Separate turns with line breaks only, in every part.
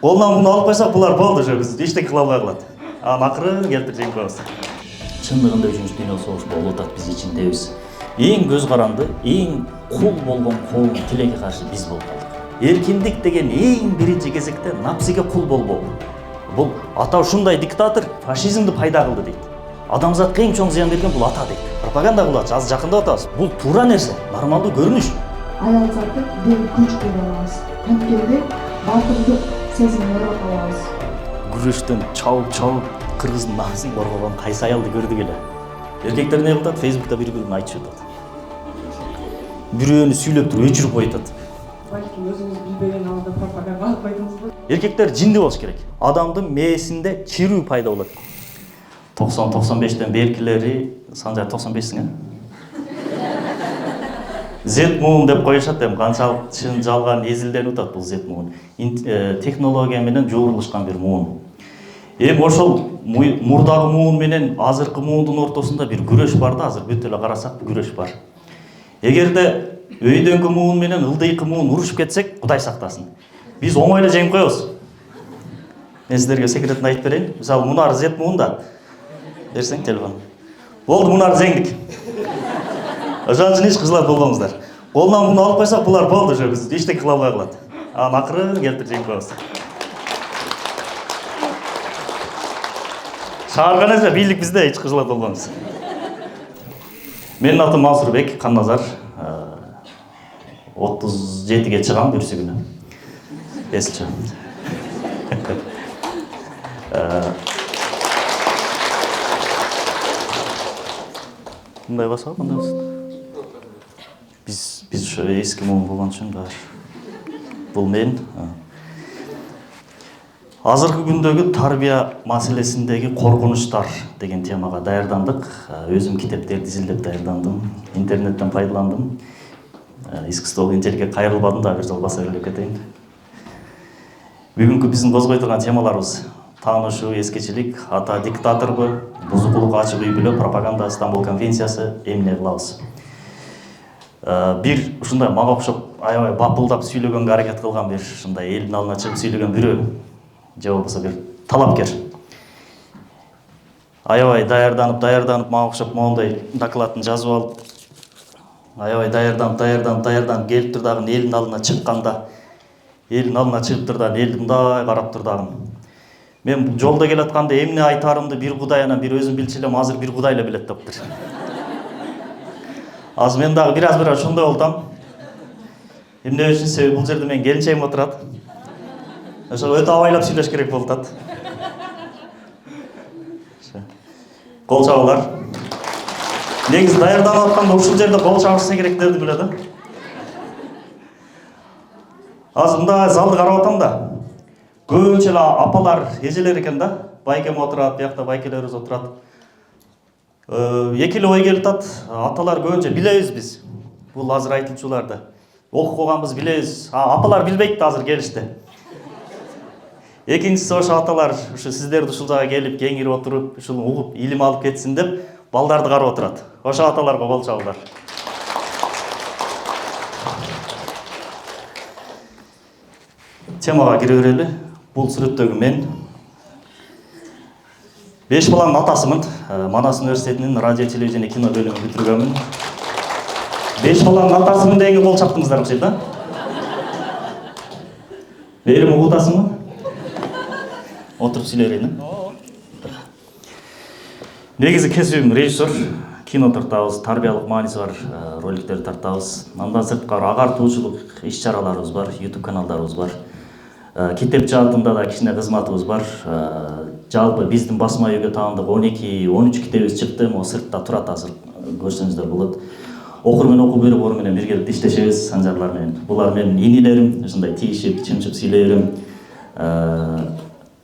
Қолынан бұны алып қойсақ, бұлар болды уже, біз ештеңе қыла алмай қалады. Ақырын келтір жеңіп қоямыз. Шындығында үшінші дүниелік соғыс болып жатады, біз ішіндебіз. Ең көз қаранды, ең құл болған қауымның тілекке қарсы біз болып қалдық. Еркіндік деген ең бірінші кезекте напсиге құл болу. Бұл атау шундай диктатор фашизмді пайда қылды дейді. Адамзатқа ең чоң зиян берген бұл ата дейді. Пропаганда қылады, аз жақында атабыз. Бұл тура нәрсе, нормалды көрініш.
Аял заты бел күш бере алабыз. Анткенде батырдык сезимди алабыз.
Күрөштөн чауып кыргыздын наасын коргогон кайсы аялды көрдүк эле. Эркектер не кылат? Фейсбукта бири-бирине айтышып атат. Бирөөнү сүйлөп туруп өчүрүп коюп.
Балким өзүңүз билбеген алда пропаганда алып койдуңузбу?
Эркектер жинди болуш керек. Адамдын мээсинде чирүү пайда болот. 90-95-тен беркилери, Санжар 95-сиң, Z-Moon деп коюшат, канчалык чын жалган эзилденип атат бул Z-Moon. Технология менен жоорулушкан бир муун. Ошол мурдагы муун менен азыркы муундун ортосунда бир күрөш бар да, азыр бүт эле карасак күрөш бар. Эгерде өйдөнгү муун менен ылдыйкы муун урушуп кетсек, Кудай сактасын. Биз оңой эле жеңип коебуз. Мен сиздерге секретин айтып берейин. Мисалы, Мунар Z-Moon да. Берсең телефон. Болду, Мунар жеңдик. Ошон үчүн эч кызылат болбоңуздар. Колунан буну алып койсак, булар болду уже, биз эчтеке кыла албай калат. Акырын келтир жеңип коебуз. Шаарга нерсе бийлик бизде, эч кызылат болбоңуз. Менин атым Мансурбек Канназар. 37ге чыгам бүрсү күнү. Эсчи. Мындай басабы, мындай басабы. Biz şöyle eski mum болған үшін бар. Бұл мен. Азыркы күндөгү тарбия маселесиндеги коркунучтар деген темага даярдандык. Өзүм китептерди изилдеп даярдандым. Интернеттен пайдаландым. Эски стол интерге кайрылбадым да, бир жол баса элеп кетейин. Бүгүнкү биздин козгой турган темаларыбыз таанышуу, эскечилик, ата диктаторбу, бузукулук, ачык үй бүлө, пропаганда, Стамбул конвенциясы, эмне кылабыз. Бир ушундай мага окшоп аябай бапылдап сүйлөгөнгө аракет кылган бир ушундай элдин алдына чыгып сүйлөгөн бирөө, же болбосо бир талапкер. Аябай даярданып мага окшоп моундай докладын жазып алып, аябай даярданып келип тур дагы элдин алдына чыкканда, элдин алдына чыгып тур дагы элди мындай карап тур дагы. Мен жолдо келатканда эмне айтарымды бир Кудай анан бир өзүм билчү элем, азыр бир Кудай эле билет дептир. Аз мен дагы бир аз ошондой болдум. Эмне үчүн? Себеби бул жерде менин келинчегим отурат. Ошо өтө абайлап сүйлөш керек болуп атат. Кол чабуулар. Негизи даярданып атканда ушул жерде кол чабышса керек деди беле да. Азыр мындай залды карап атам да. Көбүнчө эле апалар, эжелер экен да. Байкем отурат, биякта байкелерибиз отурат. Эки эле ой келип атат. Аталар көбүнчө билебиз биз. Бул азыр айтылчуларды. Окуганбыз билебиз. Апалар билбейт да азыр келишти. Экинчиси ошо аталар ушу сиздерди ушул жага келип, кеңирип отуруп, ушул угуп, илим алып кетсин деп балдарды карап отурат. Ошо аталарга кол чабуулар. Темага кире берели. Бул сүрөттөгү мен 5 баланын атасымын. Манас университетинин радио, телевидение, кино бөлүмүн бүтүргөнмүн. 5 баланын атасымын дегенге кол чаптыңыздар окшойт да? Берим угутасыңбы? Отуруп сүйлөй берейин. Негизи кесибим режиссер, кино тартабыз, тарбиялык мааниси бар роликтерди тартабыз. Андан сырткары агартуучулук иш-чараларыбыз бар, YouTube каналдарыбыз бар. Китеп жаатында да кичине кызматыбыз бар. Жалпы биздин басма үйгө таандык 12-13 китебибиз чыкты. Могу сыртта турат, азыр көрсөңүздөр болот. Окур менен окуп берип, оор менен бирге иштешебиз Санжарлар менен. Булар менин инилерим, ушундай тийишип, чымчып сүйлөй берем.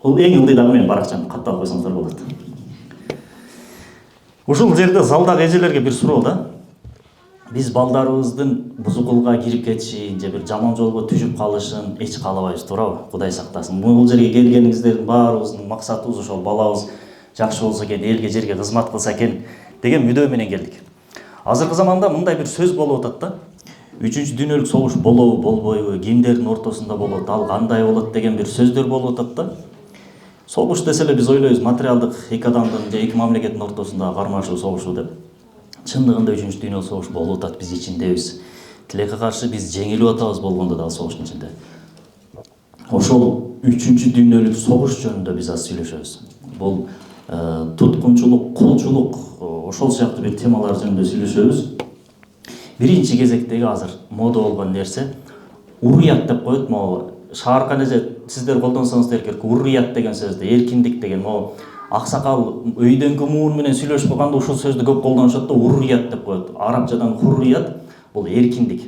Бул эң ылдый дагы менин баракчам, катталып койсоңуздар болот. Ушул жерде залдагы эжелерге бир суроо да. Биз балдарыбыздын бузукулукка кирип кетишин, же бир жаман жолго түшүп калышын эч каалабайбыз, туурабы? Кудай сактасын. Бул жерге келгениңиздердин баарыбыздын максатыбыз ошол балабыз жакшы болсо экен, элге жерге кызмат кылса экен деген мүдөө менен келдик. Азыркы заманда мындай бир сөз болуп атат да. 3 дүйнөлүк согуш болобу болбойбу, кимдердин ортосунда болот, ал кандай болот деген бир сөздөр болуп атат да. Согуш десе эле биз ойлойбуз материалдык эки адамдын же эки мамлекеттин ортосундагы кармашуу согушу деп. Чындыгында 3 дүйнөлүк согуш болуп атат, биз ичиндебиз. Тилекке каршы биз жеңилип атабыз болгондо дагы согуштун ичинде. Ошол 3 дүйнөлүк согуш жөнүндө биз аз сүйлөшөбүз. Бул туткунчулук, кулчулук, ошол сыяктуу бир темалар жөнүндө сүйлөшөбүз. Биринчи кезектеги азыр мода болгон нерсе уррият деп коет. Могу шааркан эже сиздер колдонсоңуздар керек. Уррият деген сөздү, эркиндик деген, могу аксакал өйдөнгү муун менен сүйлөшүп калганда ушул сөздү көп колдонушат да, уррият деп коет. Арабчадан хуррият бул эркиндик.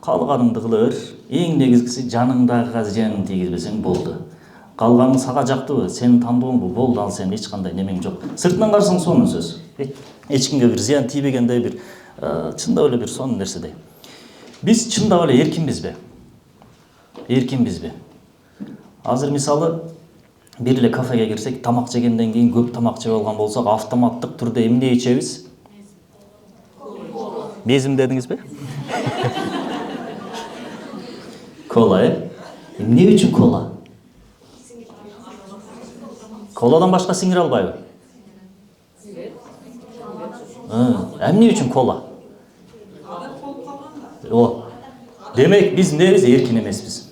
Калганыңды кыла бер. Эң негизгиси жаныңдагыга зыянын тийгизбесең болду. Калганың сага жактыбы, сенин тандооңбу, болду, ал сенин эч кандай немең жок. Сыртынан карасаң сонун сөз. Эч кимге бир зыян тийбегендей бир чындап эле бир сонун нерседей. Биз чындап эле эркинбизби? Эркинбизби? Азыр мисалы бир эле кафеге кирсек, тамак жегенден кийин көп тамак жеп алган болсок, автоматтык түрдө эмне ичебиз? Безим дедиңизби? Кола, эмне үчүн кола? Коладан башка сиңире албайбы? Эмне үчүн кола? Демек биз эмнебиз? Эркин эмеспиз.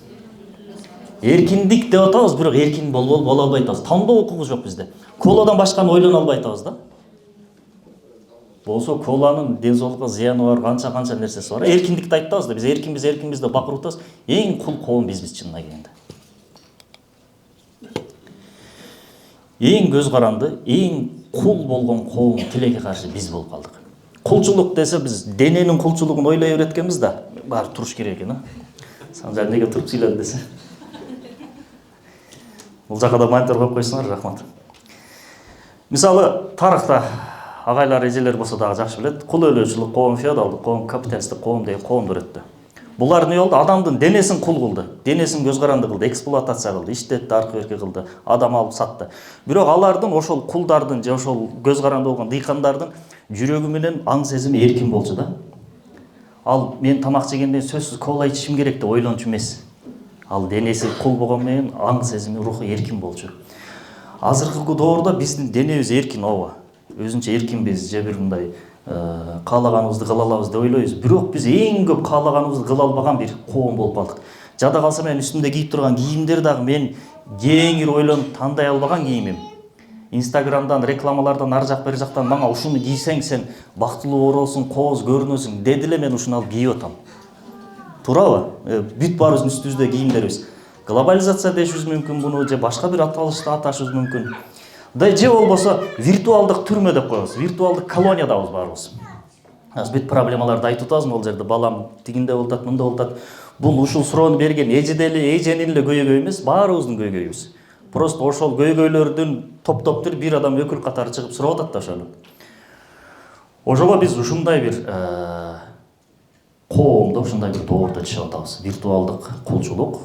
Эркиндик деп атабыз, бирок эркин боло албай атабыз. Тандоо укугубуз жок бизде. Коладан башканы ойлоно албай атабыз да. Болсо коланын ден соолукка зыяны бар, канча нерсеси бар. Эркиндикти айтабыз да, биз эркинбиз деп бакырып атабыз. Эң кул коом бизбиз чынына келгенде. Эң көз каранды, эң кул болгон коом тилекке каршы биз болуп калдык. Кулчулук десе биз дененин кулчулугун ойлой береткенбиз да, баары туруш керек экен, Санжар неге туруп сүйлөдү десе. Бул жака да монитор коюп койсоңор, рахмат. Мисалы, тарыхта агайлар, эжелер болсо дагы жакшы билет. Кул өлөөчүлүк коом, феодалдык коом, капиталисттик коом деген коомдор өттү. Булар эмне болду? Адамдын денесин кул кылды, денесин көз каранды кылды, эксплуатация кылды, иштетти, аркы берки кылды, адам алып сатты. Бирок алардын, ошол кулдардын же ошол көз каранды болгон дыйкандардын жүрөгү менен аң сезими эркин болчу да. Ал мен тамак жегенден сөзсүз кола ичишим керек деп ойлончу эмес. Ал денеси кул болгон менен аң сезими, руху эркин болчу. Азыркы доордо биздин денебиз эркин, ооба. Өзүнчө эркинбиз, же бир мындай каалаганыбызды кыла алабыз деп ойлойбуз. Бирок биз эң көп каалаганыбызды кыла албаган бир коом болуп калдык. Жада калса мен үстүмдө кийип турган кийимдер дагы мен кеңири ойлонуп тандай албаган кийимим. Инстаграмдан, рекламалардан, ар жак бери жактан мага ушуну кийсең сен бактылуу оролсуң, кооз көрүнөсүң деди эле мен ушуну алып кийип атам. Туурабы? Бүт баарыбыздын үстүбүздө кийимдерибиз. Глобализация дешибиз мүмкүн буну, же башка бир аталышты аташыбыз мүмкүн. Да же болбосо виртуалдык түрмө деп коебуз. Виртуалдык колониядабыз баарыбыз. Аз бүт проблемаларды айтып атабыз, ал жерде балам тигинде болуп атат, мында болуп атат. Бул ушул суроону берген эженин эле көйгөйү эмес, баарыбыздын көйгөйүбүз. Просто ошол көйгөйлөрдүн топ-топтур бир адам өкүл катары чыгып сурап атат да ошону. Ошого биз ушундай бир коомдо, ушундай бир доордо жашап атабыз. Виртуалдык кулчулук,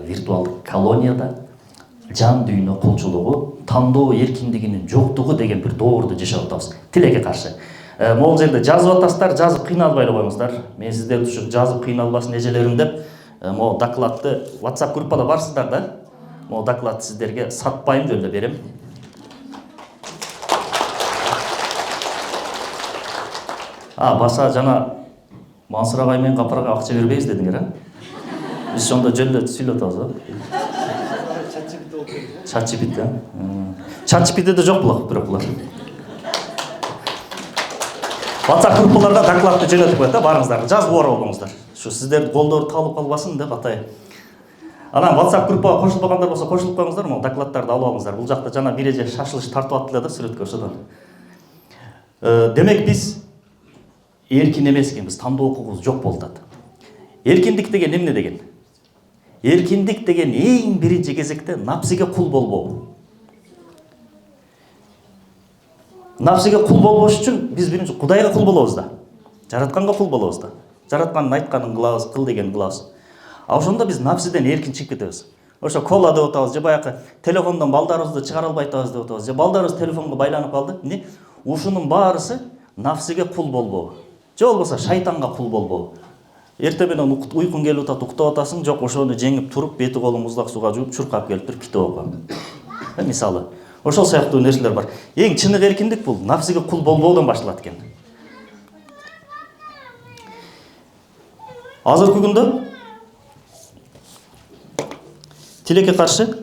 виртуалдык колонияда жан дүйнө кулчулугу, тандоо эркиндигинин жоктугу деген бир доордо жашап атабыз. Тилекке каршы. Могул жерде жазып атасыздар, жазып кыйналбай эле коюңуздар. Мен сиздерди ушу жазып кыйналбасын эжелерим деп, могу докладты WhatsApp группада барсыздар да. Могу докладты сиздерге сатпайм, жөн эле берем. Баса жана Мансур агай менен Капарга акча бербейбиз дедиңер, Биз ошондо жөн эле сүйлөп атабыз, ChatGPT. ChatGPT'де жок булак, бирок булар. WhatsApp группаларда докладты жөнөтүп коет да, барыңыздар, жазып ора болуңуздар. Ушу сиздердин колдор талып калбасын деп атай. Анан WhatsApp группага кошулбагандар болсо кошулуп коюңуздар, могу докладдарды алып алыңыздар. Бул жакта жана бир эже шашылыш тартып аттылар да сүрөткө ошодон. Демек биз эркин эмес экенбиз, тандоо укугубуз жок болуп атат. Эркиндик деген эмне деген? Эркиндик деген эң биринчи кезекте напсиге кул болбоо. Напсиге кул болбош үчүн биз биринчи Кудайга кул болобуз да. Жаратканга кул болобуз да. Жараткандын айтканын кылабыз, кыл дегенин кылабыз. Ошондо биз напсиден эркин чыгып кетебиз. Ошо кола деп атабыз, же баягы телефондон балдарыбызды чыгара албай атабыз деп атабыз, же балдарыбыз телефонго байланып калды. Эмне? Ушунун баарысы напсиге кул болбоо. Же болбосо шайтанга кул болбоо. Эрте менен уйкуң келип атат, уктап атасың, жок ошону жеңип туруп, бети колуң муздак сууга жууп, чуркап келип туруп китеп окугам. Мисалы, ошол сыяктуу нерселер бар. Эң чыныгы эркиндик бул нафсиге кул болбоодон башталат экен. Азыркы күндө тилекке каршы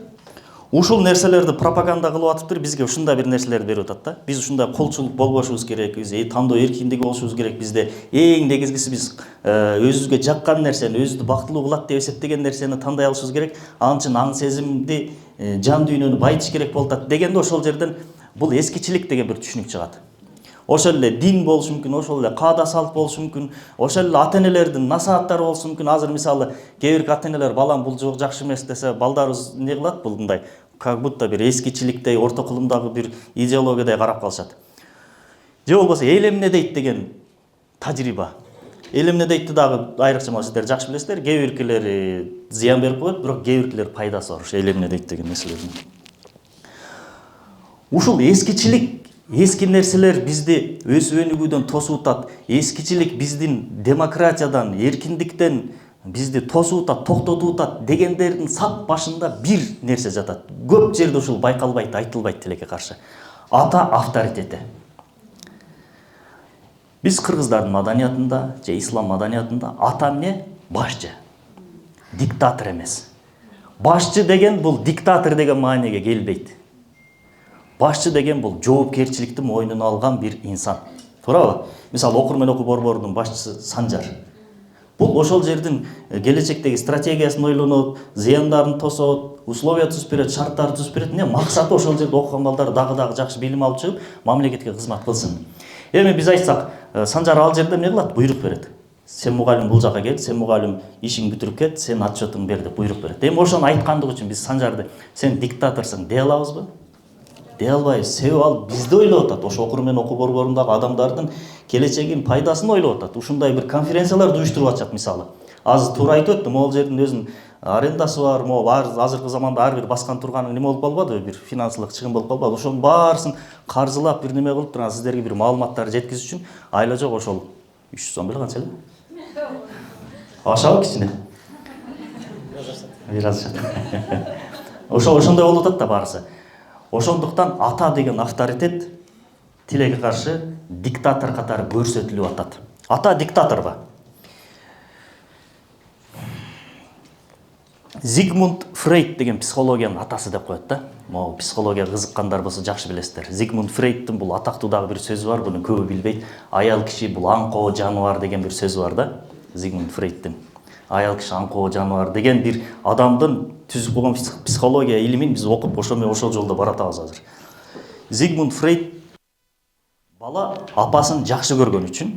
ушул нерселерди пропаганда кылып атыптыр, бизге ушундай бир нерселерди берип атат да. Биз ушундай колчулук болбошубуз керек, биз тандоо эркиндиги болушубуз керек. Бизде эң негизгиси биз өзүбүзгө жаккан нерсени, өзүбүздү бактылуу кылат деп эсептеген нерсени тандай алышыбыз керек. Ал үчүн аң сезимди, жан дүйнөнү байытыш керек болуп атат дегенде ошол жерден бул эскичилик деген бир түшүнүк чыгат. Ошол эле дин болушу мүмкүн, ошол эле каада салт болушу мүмкүн, ошол эле ата-энелердин насааттары болушу мүмкүн. Азыр мисалы кээ бир ата-энелер балам бул жок жакшы эмес десе, балдарыбыз эмне кылат? Бул мындай как будто бир эскичиликтей, орто кылымдагы бир идеологиядай карап калышат. Же болбосо эл эмне дейт деген тажрыйба. Эл эмне дейтти дагы айрыкча сиздер жакшы билесиздер. Кээ биркилери зыян берип коет, бирок кээ биркилери пайдасы бар. Эл эмне дейт деген нерселердин. Ушул эскичилик, эски нерселер бизди өсүп өнүгүүдөн тосуп атат. Эскичилик биздин демократиядан, эркиндиктен бизди тосуп атат, токтотуп атат дегендердин сап башында бир нерсе жатат. Көп жерде ушул байкалбайт, айтылбайт тилекке каршы. Ата авторитети. Биз кыргыздардын маданиятында же ислам маданиятында ата эмне? Башчы. Диктатор эмес. Башчы деген бул диктатор деген маанеге келбейт. Башчы деген бул жоопкерчиликти мойнуна алган бир инсан. Туурабы? Мисалы Окурман окуу борборунун башчысы Санжар. Бул ошол жердин келечектеги стратегиясын ойлонот, зыяндарын тосот, условия түзүп берет, шарттарды түзүп берет. Эмне максаты ошол жерде окуган балдар дагы жакшы билим алып чыгып, мамлекетке кызмат кылсын. Эми биз айтсак, Санжар ал жерде эмне кылат? Буйрук берет. Сен мугалим бул жака кел, сен мугалим ишиңди бүтүрүп кет, сен отчетуңду бер деп буйрук берет. Эми ошону айткандык үчүн биз Санжарды сен диктаторсуң дей алабызбы? Дей албайбыз. Себеби ал бизди ойлоп атат. Ошо Окурман окуу борборундагы адамдардын келечегин, пайдасын ойлоп атат. Ушундай бир конференцияларды уюштуруп атышат мисалы. Азыр туура айтып өттүм, могул жердин өзүнүн арендасы бар, могу азыркы заманда ар бир баскан турганы неме болуп калбадыбы? Бир финансылык чыгым болуп калбады. Ошонун баарысын каржылап бир неме кылып турган сиздерге бир маалыматтар жеткизиш үчүн айла жок ошол 300 сом беле канча эле? Ашабы кичине. Ошондой болуп атат да баарысы. Ошондуктан ата деген авторитет тилекке каршы диктатор катары көрсөтүлүп атат. Ата диктаторбу? Зигмунд Фрейд деген психологиянын атасы деп коет да. Могу психологияга кызыккандар болсо жакшы билесиздер. Зигмунд Фрейдтин бул атактуу дагы бир сөзү бар, буну көбү билбейт. Аял киши бул аңкоо жаныбар деген бир сөзү бар да. Зигмунд Фрейдтин. Аял киши аңкоо жаныбар деген бир адамдын түзүп койгон психология илимин биз окуп ошол жолдо баратабыз азыр. Зигмунд Фрейд бала апасын жакшы көргөн үчүн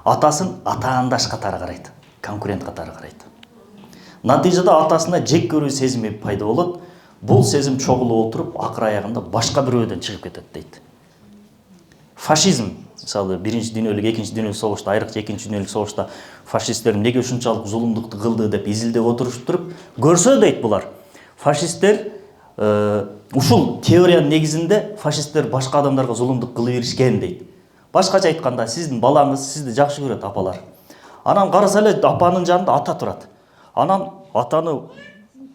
атасын атаандаш катары карайт, конкурент катары карайт. Натыйжада атасына жек көрүү сезими пайда болот. Бул сезим чогулуп отуруп, акыр аягында башка бирөөдөн чыгып кетет дейт. Фашизм, мисалы, биринчи дүйнөлүк, экинчи дүйнөлүк согушта, айрыкча экинчи дүйнөлүк согушта фашисттер эмнеге ушунчалык зулумдукту кылды деп изилдеп отуруп туруп, көрсө дейт булар. Фашисттер ушул теориянын негизинде фашисттер башка адамдарга зулумдук кыла беришкен дейт. Башкача айтканда, сиздин балаңыз сизди жакшы көрөт апалар. Анан караса эле апанын жанында ата турат. Анан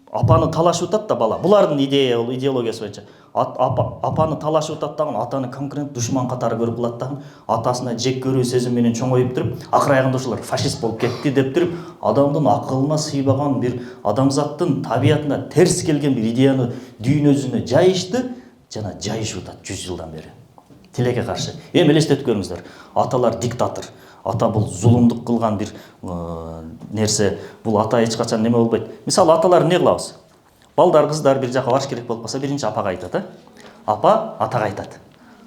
апаны талашып атат да бала. Булардын идеологиясы боюнча апаны талашып атат дагы атаны конкурент душман катары көрүп калат да, атасына жек көрүү сезими менен чоңоюп туруп, акыр аягында ушулар фашист болуп кетти деп туруп, адамдын акылына сыйбаган бир адамзаттын табиятына терс келген бир идеяны дүйнөсүнө жайышты жана жайышып атат 100 жылдан бери. Тилекке каршы. Эми элестетип көрүңүздөр. Аталар диктатор. Ата бул зулумдук кылган бир нерсе. Бул ата эч качан неме болбойт. Мисалы аталар эмне кылабыз? Балдар, кыздар бир жака барыш керек болуп калса, биринчи апага айтат, Апа атага айтат.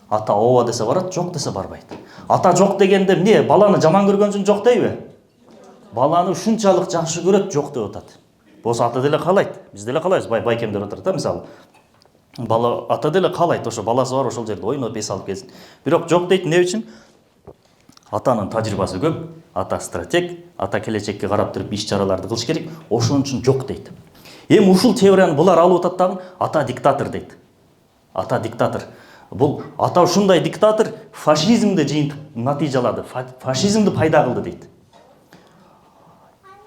Ата ооба десе барат, жок десе барбайт. Ата жок дегенде эмне? Баланы жаман көргөн үчүн жок дейби? Баланы ушунчалык жакшы көрөт, жок деп атат. Болсо ата деле каалайт. Биз деле каалайбыз, байкемдер отурат, мисалы. Бала ата деле каалайт, ошо баласы бар, ошол жерде ойноп эс алып келсин. Бирок жок дейт, эмне үчүн? Атанын тажрыйбасы көп, ата стратег, ата келечекке карап туруп иш-чараларды кылыш керек, ошон үчүн жок дейт. Эми ушул теорияны булар алып атат дагы, ата диктатор дейт. Ата диктатор. Бул ата ушундай диктатор фашизмди жыйынтык натыйжалады, фашизмди пайда кылды дейт.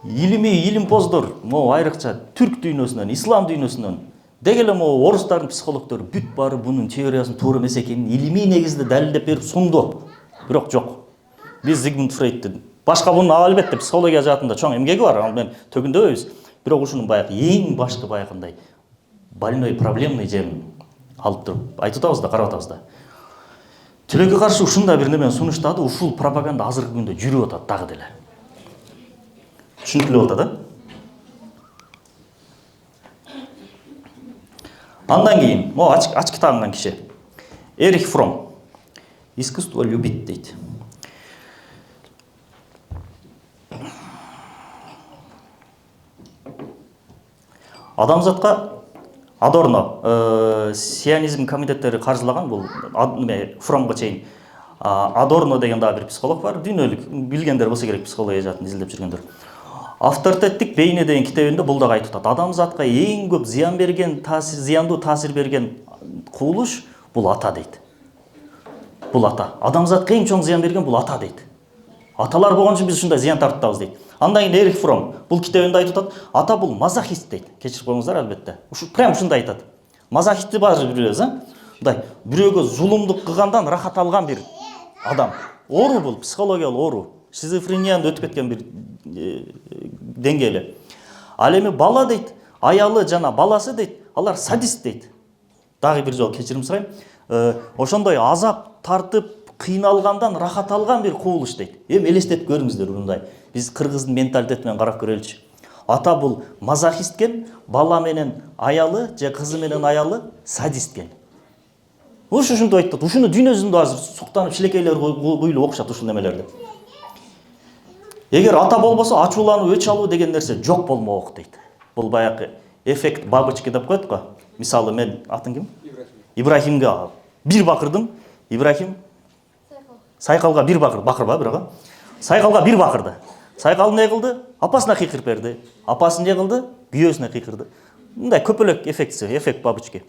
илимий илимпоздор могу айрыкча түрк дүйнөсүнөн, ислам дүйнөсүнөн деги эле могу орустардын психологдору бүт баары бунун теориясынын туура эмес экенин илимий негизде далилдеп берип сунду. Бирок жок. Биз Зигмунд Фрейдтин башка бунун албетте психология жаатында чоң эмгеги бар, аны мен төгүндөбөйбүз. Бирок ушунун баягы эң башкы баягындай больной проблемный жерин алып туруп айтып атабыз да, карап атабыз да. Тилекке каршы ушундай бир немени сунуштады, ушул пропаганда азыркы күндө жүрүп атат дагы деле. Түшүнүктүү болот да? Андан кийин, могу ач китабынан киши. Эрих Фром. Искусство любить дейт. Адамзатка Адорно, сионизм комитеттери каржылаган бул Фромго чейин. Адорно деген дагы бир психолог бар, дүйнөлүк билгендер болсо керек психология жаатын изилдеп жүргөндөр. Авторитеттик бейне деген китебинде бул дагы айтып атат. Адамзатка эң көп зыян берген, зыяндуу таасир берген кубулуш бул ата дейт. Бул ата. Адамзатка эң чоң зыян берген бул ата дейт. Аталар болгон үчүн биз ушундай зыян тартабыз дейт. Андан кийин Эрих Фром бул китебинде айтып атат, ата бул мазохист дейт. Кечирип коюңуздар албетте. Прям ушундай айтат. Мазохистти баары билебиз, Мындай бирөөгө зулумдук кылгандан рахат алган бир адам. Оору бул, психологиялык оору. Шизофренияны өтүп кеткен бир деңгээли. Ал эми бала дейт, аялы жана баласы дейт, алар садист дейт. Дагы бир жолу кечирим сурайм. Ошондой азап тартып кыйналгандан рахат алган бир кубулуш дейт. Эми элестетип көрүңүздөр мындай. Биз кыргыздын менталитетинен карап көрөлүчү. Ата бул мазохисткен, бала менен аялы же кызы менен аялы садисткен. Ушунду айтат. Ушуну дүйнө жүзүндө азыр суктанып шилекейлер куюлуп окушат ушул немелерди. Эгер ата болбосо ачуулануу, өч алуу деген нерсе жок болмок дейт. Бул баягы эффект бабочки деп коет го. Мисалы мен атың ким? Ибрахимге бир бакырдым. Ибрахим сайкалга бир бакырба бирок. Сайкалга бир бакырды. Сайкал не кылды? Апасына кыйкырып берди. Апасы не кылды? Күйөөсүнө кыйкырды. Мындай көпөлөк эффект бабочки.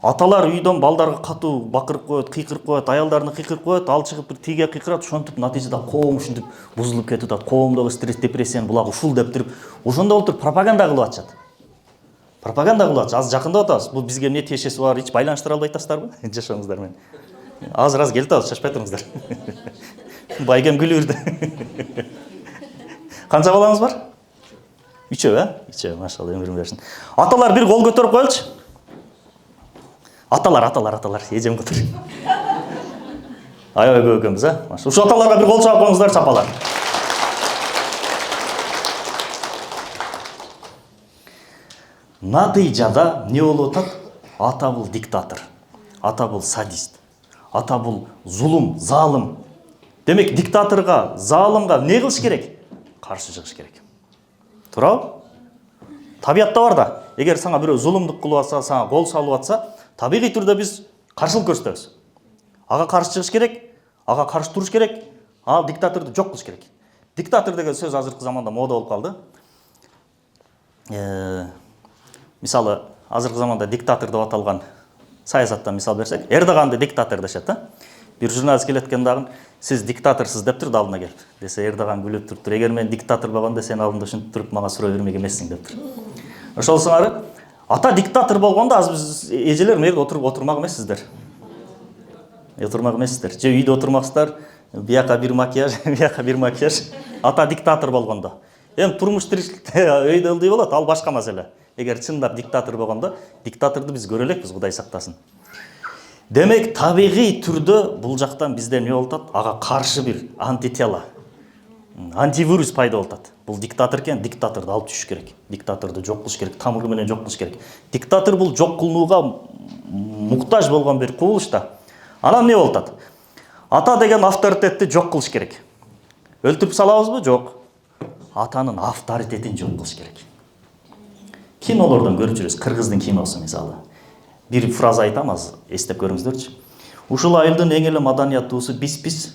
Аталар үйдөн балдарга катуу бакырып коет, кыйкырып коет, аялдарына кыйкырып коет, ал чыгып бир тиге кыйкырат, ошентип натыйжада коом ушинтип бузулуп кетип атат. Коомдогу стресс, депрессияны булак ушул деп туруп, ошондо отуруп пропаганда кылып атышат. Пропаганда кылып атышат. Азыр жакындап атабыз. Бул бизге эмне тиешеси бар, эч байланыштыра албай атасыздарбы? Жашооңуздар менен. Азыр келип атабыз, шашпай туруңуздар. Байгем күлүрдү. Канча балаңыз бар? 3, 3, машалла, өмүрүн берсин. Аталар бир кол көтөрүп коелучу. Аталар, эжем көтөр. Аябай көп экенбиз, Маша. Ушу аталарга бир кол чаап коюңуздар, чапалар. Натыйжада не болуп атат? Ата бул диктатор. Ата бул садист. Ата бул зулум, залым. Демек, диктаторга, залымга не кылыш керек? Каршы чыгыш керек. Туурабы? Табиятта бар да. Эгер сага бирөө зулумдук кылып атса, сага кол салып атса, табигый түрдө биз каршылык көрсөтөбүз. Ага каршы чыгыш керек, ага каршы туруш керек, ал диктаторду жок кылыш керек. Диктатор деген сөз азыркы заманда мода болуп калды. Мисалы, азыркы заманда диктатор деп аталган саясаттан мисал берсек, Эрдоганды диктатор дешет, Бир журналист келет экен дагы, сиз диктаторсуз деп тур алдына келип. Десе Эрдоган күлүп туруптур. Эгер мен диктатор болгондо сен алдымда ушинтип туруп мага суроо бермек эмессиң деп тур. Ошол сыңары ата диктатор болгондо аз биз эжелер мына жерде отурмак эмессиздер. Отурмак эмессиздер. Же үйдө отурмаксыздар, бияка бир макияж, бияка бир макияж. Ата диктатор болгондо. Эми турмуш тиричиликте өйдө ылдый болот, ал башка маселе. Эгер чындап диктатор болгондо, диктаторду биз көрө элекпиз, Кудай сактасын. Демек, табигый түрдө бул жактан бизде эмне болуп атат? Ага каршы бир антитела, антивирус пайда болуп атат. Бул диктатор экен, диктаторду алып түшүш керек. Диктаторду жок кылыш керек, тамыры менен жок кылыш керек. Диктатор бул жок кылынууга муктаж болгон бир кубулуш да. Анан эмне болуп атат? Ата деген авторитетти жок кылыш керек. Өлтүрүп салабызбы? Жок. Атанын авторитетин жок кылыш керек. Кинолордон көрүп жүрөбүз, кыргыздын киносу мисалы. Бир фраза айтам, аз эстеп көрүңүздөрчү. Ушул айылдын эң эле маданияттуусу биз.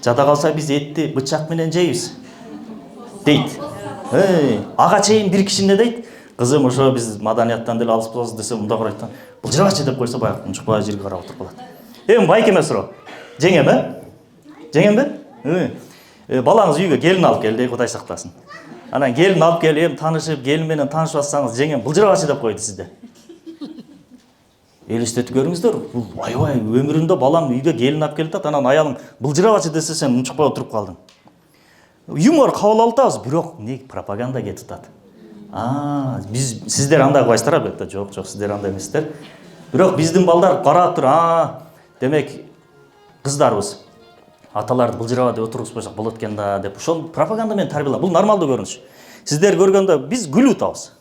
Жада калса биз этти бычак менен жейбиз. Дейт. Ага чейин бир киши эмне дейт? Кызым, ошо биз маданияттан деле алыспыз десе, мында карайт. Былжырачы деп койсо, баягы унчукпай жерге карап отуруп калат. Эми байкеме суроо. Жеңем, Жеңемби? Балаңыз үйгө келин алып келди, Кудай сактасын. Анан келин алып келем, таанышып, келин менен таанышып атсаңыз, жеңем былжырабачы деп койду сизде. Элестетип көрүңүздөр, бул аябай өмүрүндө балам үйгө келин алып келип атат, анан аялың былжырабачы десе сен унчукпай отуруп калдың. Юмор кабыл алып атабыз, бирок не пропаганда кетип атат. Биз сиздер андай кылбайсыздар албетте, жок, сиздер андай эмессиздер. Бирок биздин балдар карап туруп, демек кыздарыбыз аталарды былжырабай деп отургузбасак болот экен да деп ошол пропаганда менен тарбияланат. Бул нормалдуу көрүнүш. Сиздер көргөндө биз күлүп атабыз.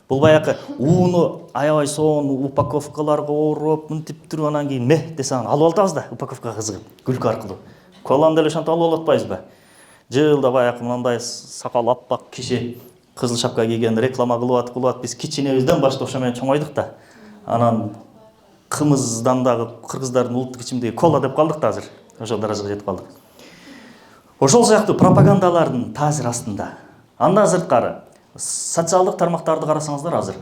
Бул баягы ууну аябай сонун упаковкаларга ороп, мынтип туруп анан кийин десе алып атабыз да, упаковкага кызыгып, күлкү аркылуу. Коланы деле ошентип алып атпайбызбы? Жылда баягы мындай сакал аппак киши кызыл шапка кийген реклама кылып биз кичинебизден баштап ошо менен чоңойдук да. Анан кымыздан дагы кыргыздардын улуттук ичимдиги кола деп калдык да азыр. Ошол даражага жетип калдык. Ошол сыяктуу пропагандалардын таасири астында. Андан сырткары социалдык тармактарды карасаңыздар азыр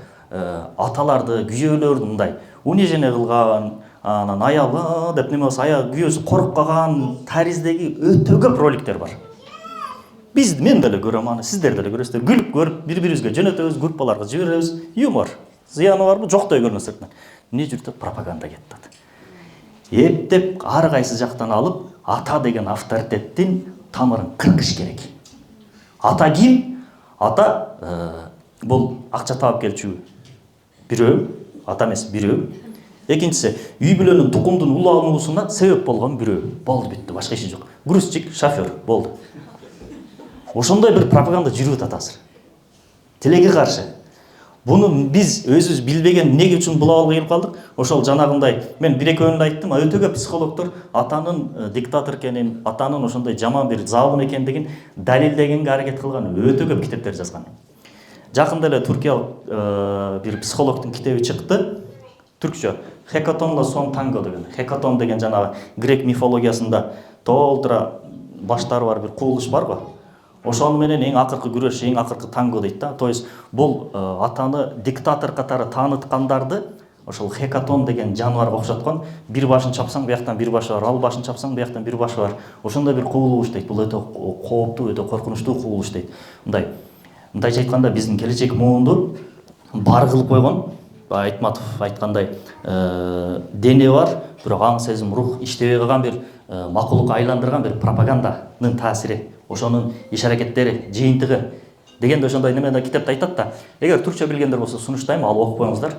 аталарды, күйөөлөрдү мындай унижение кылган, анан аялы деп неме болсо күйөөсү коруп калган тариздеги өтө көп роликтер бар. Мен деле көрөм аны, сиздер деле көрөсүздөр. Күлүп көрүп, бири-бирибизге жөнөтөбүз, группаларга жиберебиз. Юмор. Зыяны барбы? Жоктой көрүнөт сыртынан. Эмне жүрүп атат? Пропаганда кетип атат. Эптеп ар кайсы жактан алып, ата деген авторитеттин тамырын кыркыш керек. Ата ким? Ата бул акча таап келчү бирөө, ата эмес бирөө. Экинчиси, үй бүлөнүн тукумдун улануусуна себеп болгон бирөө. Болду, бүттү, башка иши жок. Грузчик, шофер, болду. Ошондой бир пропаганда жүрүп атат азыр. Тилекке каршы. Буну биз өзүбүз билбеген эмне үчүн бул абалга келип калдык? Ошол жанагындай мен бир-экөөнү айттым, өтө көп психологдор атанын диктатор экенин, атанын ошондой жаман бир залым экендигин далилдегенге аракет кылган өтө көп китептер жазган. Жакында эле туркиялык бир психологдун китеби чыкты. Түркчө Хекатонла сон танго деген. Хекатон деген жанагы грек мифологиясында толтура баштары бар бир кубулуш бар го. Ошону менен эң акыркы күрөш, эң акыркы танго дейт да. То есть бул атаны диктатор катары тааныткандарды ошол Хекатон деген жаныбарга окшоткон, бир башын чапсаң бияктан бир башы бар, ал башын чапсаң бияктан бир башы бар. Ошондой бир кубулуш дейт. Бул өтө кооптуу, өтө коркунучтуу кубулуш дейт. Мындайча айтканда биздин келечек муунду бар кылып койгон, Айтматов айткандай дене бар, бирок аң сезим рух иштебей калган бир макулукка айландырган бир пропаганданын таасири. Ошонун иш аракеттери, жыйынтыгы дегенде ошондой немеде китепте айтат да. Эгер түркчө билгендер болсо сунуштайм, ал окуп коюңуздар.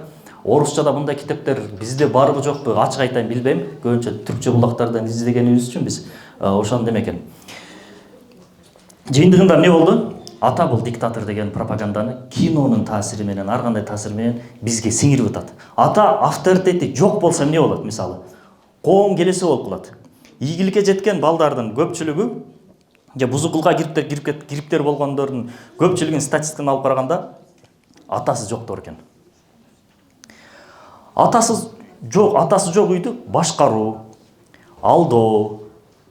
Орусчада мындай китептер бизде барбы жокпу, ачык айтайын билбейм. Көбүнчө түркчө булактардан издегенибиз үчүн биз ошону деме экен. Жыйынтыгында эмне болду? Ата бул диктатор деген пропаганданы кинонун таасири менен, ар кандай таасири менен бизге сиңирип атат. Ата авторитети жок болсо эмне болот? Мисалы, коом келеси болуп калат. Ийгиликке жеткен балдардын көпчүлүгү же бузукулга кириптер болгондордун көпчүлүгүн статистиканы алып караганда атасы жоктор экен. Атасы жок үйдү башкаруу, алдоо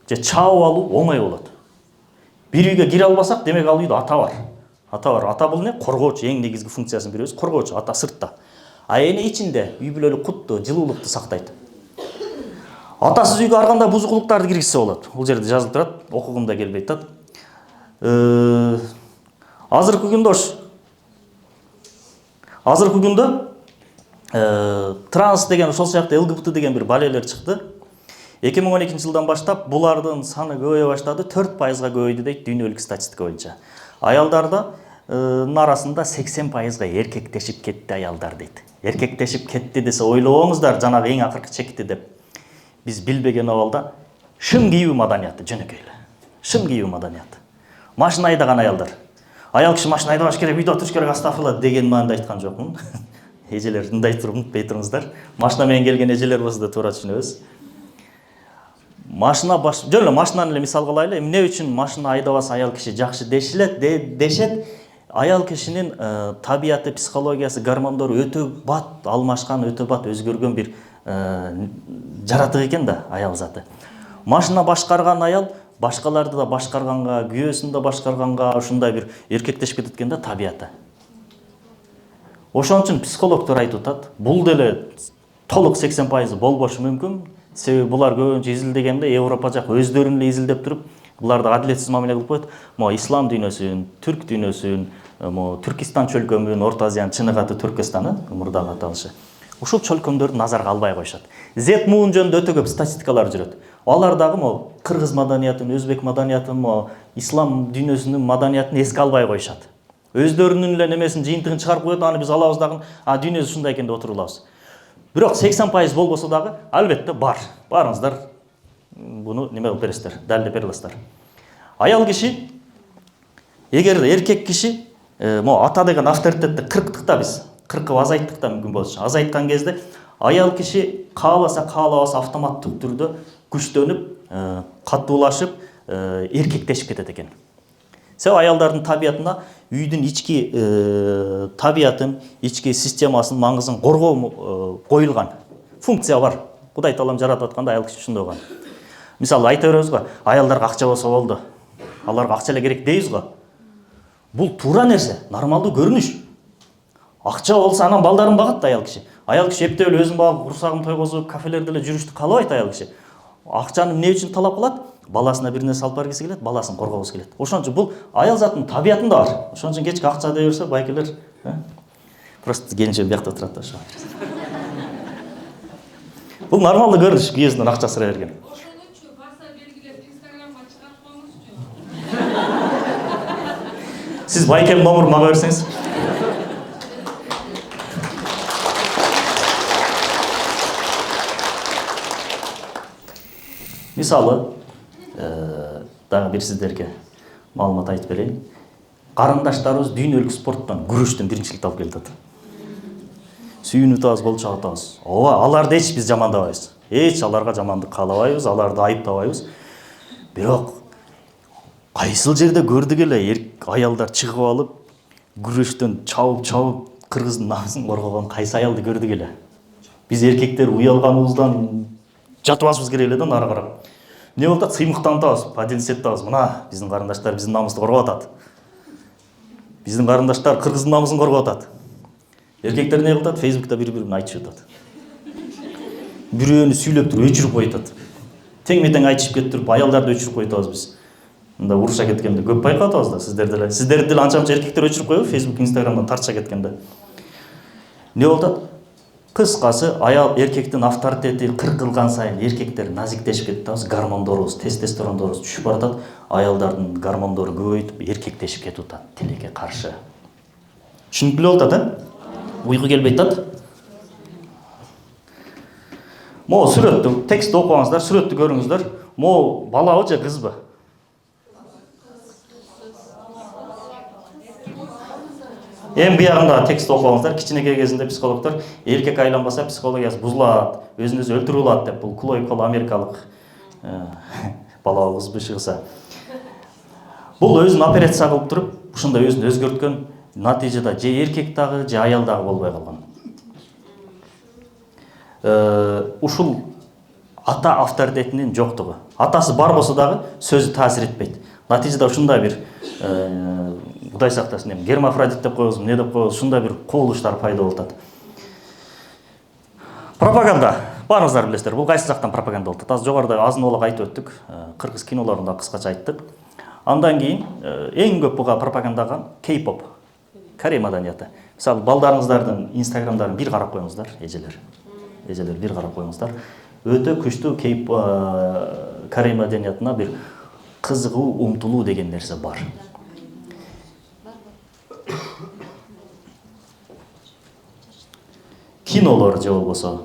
же чаап алуу оңой болот. Бир үйгө кире албасак, демек ал үйдө ата бар. Ата бул эмне? Коргоочу, эң негизги функциясын бирөөбүз коргоочу, ата сыртта. А эне ичинде үй бүлөлүк кутту, жылуулукту сактайт. Атасыз үйгө ар кандай бузукулуктарды киргизсе болот. Бул жерде жазылып турат, окугум да келбей атат. Азыркы күндө транс деген, ошол сыяктуу ЛГБТ деген бир балелер чыкты. 2012 жылдан баштап булардын саны көбөйө баштады, 4%га көбөйдү дейт дүйнөлүк статистика боюнча. Аялдардын арасында 80%га эркектешип кетти аялдар дейт. Эркектешип кетти десе ойлобоңуздар, жанагы эң акыркы чекти деп. Биз билбеген абалда шым кийүү маданияты жөнөкөй эле. Шым кийүү маданияты. Машина айдаган аялдар. Аял киши машина айдабаш керек, үйдө отуруш керек, астафырла деген маанда айткан жокмун. Эжелер мындай туруп унутпай туруңуздар. Машина менен келген эжелер болсо да туура түшүнөбүз. Машинаны эле мисал кылайлы. Эмне үчүн машина айдабаса аял киши жакшы дешет? Аял кишинин табияты, психологиясы, гормондору өтө бат алмашкан, өтө бат өзгөргөн бир жаратык экен да аял заты. Машина башкарган аял башкаларды да башкарганга, күйөөсүн да башкарганга ушундай бир эркектешип кетет экен да табияты. Ошон үчүн психологдор айтып атат, бул деле толук 80% болбошу мүмкүн. Себеби булар көбүнчө изилдегенде Европа жак өздөрүн эле изилдеп туруп, Буларды адилетсиз мамиле кылып коет. Могу ислам дүйнөсүн, түрк дүйнөсүн, могу Түркистан чөлкөмүн, Орто Азиянын чыныгы аты Түркистаны, мурдагы аталышы. Ушул чөлкөмдөрдү назарга албай коюшат. Зет Муун жөнүндө өтө көп статистикалар жүрөт. Алар дагы могу кыргыз маданиятын, өзбек маданиятын, могу ислам дүйнөсүнүн маданиятын эске албай коюшат. Өздөрүнүн эле немесин жыйынтыгын чыгарып коет, аны биз алабыз дагы, дүйнөсү ушундай экен деп отурулабыз. Бирок 80% болбосо дагы албетте бар. Барыңыздар буну неме кылып бересиздер, далилдеп бере аласыздар. Аял киши, эгер эркек киши могу ата деген авторитетти кырктык да биз, кыркып азайттык да мүмкүн болчу. Азайткан кезде аял киши кааласа каалабаса автоматтык түрдө күчтөнүп, катуулашып, эркектешип кетет экен. Себеби аялдардын табиятына үйдүн ички табиятын, ички системасын, маңызын коргоо коюлган. Функция бар. Кудай таалам жаратып атканда аял киши ушундай болгон. Мисалы айта беребиз го, аялдарга акча болсо болду. Аларга акча эле керек дейбиз го. Бул туура нерсе, нормалдуу көрүнүш. Акча болсо анан балдарын багат да аял киши. Аял киши эптеп эле өзүн багып, курсагын тойгозуп, кафелерде эле жүрүштү каалабайт аял киши. Акчаны эмне үчүн талап кылат? Баласына бир нерсе алып бергиси келет, баласын коргогусу келет. Ошон үчүн бул аял затынын табиятында бар. Ошон үчүн кечке акча дей берсе, байкелер просто келинче биякта турат да ошо. Бул нормалдуу көрүнүш, күйөөсүнөн акча сурай берген.
Ошонучу баса белгилеп Инстаграмга чыгарып коюңузчу.
Сиз байкем номурун мага берсеңиз. Мисалы, дагы бир сиздерге маалымат айтып берейин. Карындаштарыбыз дүйнөлүк спорттон, күрөштөн биринчиликти алып келатат. Сүйүнүп атабыз, кол чабатабыз. Ооба, аларды эч биз жамандабайбыз. Эч аларга жамандык каалабайбыз, аларды айыптабайбыз. Бирок кайсыл жерде көрдүк эле аялдар чыгып алып, күрөштөн чабып, кыргыздын намысын коргогон кайсы аялды көрдүк эле. Биз эркектер уялганыбыздан жатыбасыбыз керек эле да нары карап. Не болуп атат? Сыймыктанып атабыз, подельница этип, мына биздин карындаштар биздин намысты коргоп атат. Биздин карындаштар кыргыздын намысын коргоп атат. Эркектер не кылып атат? Фейсбукта бири-бирин айтышып атат. Бирөөнү сүйлөп туруп өчүрүп коюп атат. Тең-метең айтышып кетип туруп, аялдарды өчүрүп коюп атабыз биз. Мында уруша кеткенде көп байкап атабыз да, сиздерди деле анча-мынча эркектер өчүрүп коюп, Facebook, Instagramдан тартыша кеткенде. Не болуп атат? Кыскасы, аял эркектин авторитети кыркылган сайын эркектер назиктешип кетип атабыз, гормондорубуз, тестостерондорубуз түшүп баратат, аялдардын гормондору көбөйүп, эркектешип кетип атат, тилекке каршы. Түшүнүктүү болуп атат, уйку келбей атат. Могу сүрөттү, текстти окуңуздар, сүрөттү көрүңүздөр. Могу балабы же кызбы? Эң биягында текст окуңуздар, кичинекей кезинде психологдор эркек айланбаса психологиясы бузулат, өзүн өзү өлтүрүп алат деп, бул Клой Кол америкалык балабыз чыгса. Бул өзүн операция кылып туруп, ушундай өзүн өзгөрткөн, натыйжада же эркек дагы, же аял дагы болбой калган. Ушул ата авторитетинин жоктугу. Атасы бар болсо дагы сөзү таасир этпейт. Натыйжада ушундай бир Кудай сактасын, гермафродит деп коебуз, эмне деп коебуз, ушундай бир кубулуштар пайда болуп атат. Пропаганда. Баарыңыздар билесиздер, бул кайсы жактан пропаганда болуп атат? Аз жогоруда азын олак айтып өттүк. Кыргыз кинолорунда кыскача айттык. Андан кийин эң көп буга пропагандаган K-pop, Корей маданияты. Мисалы, балдарыңыздардын Инстаграмдарын бир карап коюңуздар, эжелер. Эжелер бир карап коюңуздар. Өтө күчтүү Корей маданиятына бир кызыгуу, умтулуу деген нерсе бар. Кинолор же болбосо.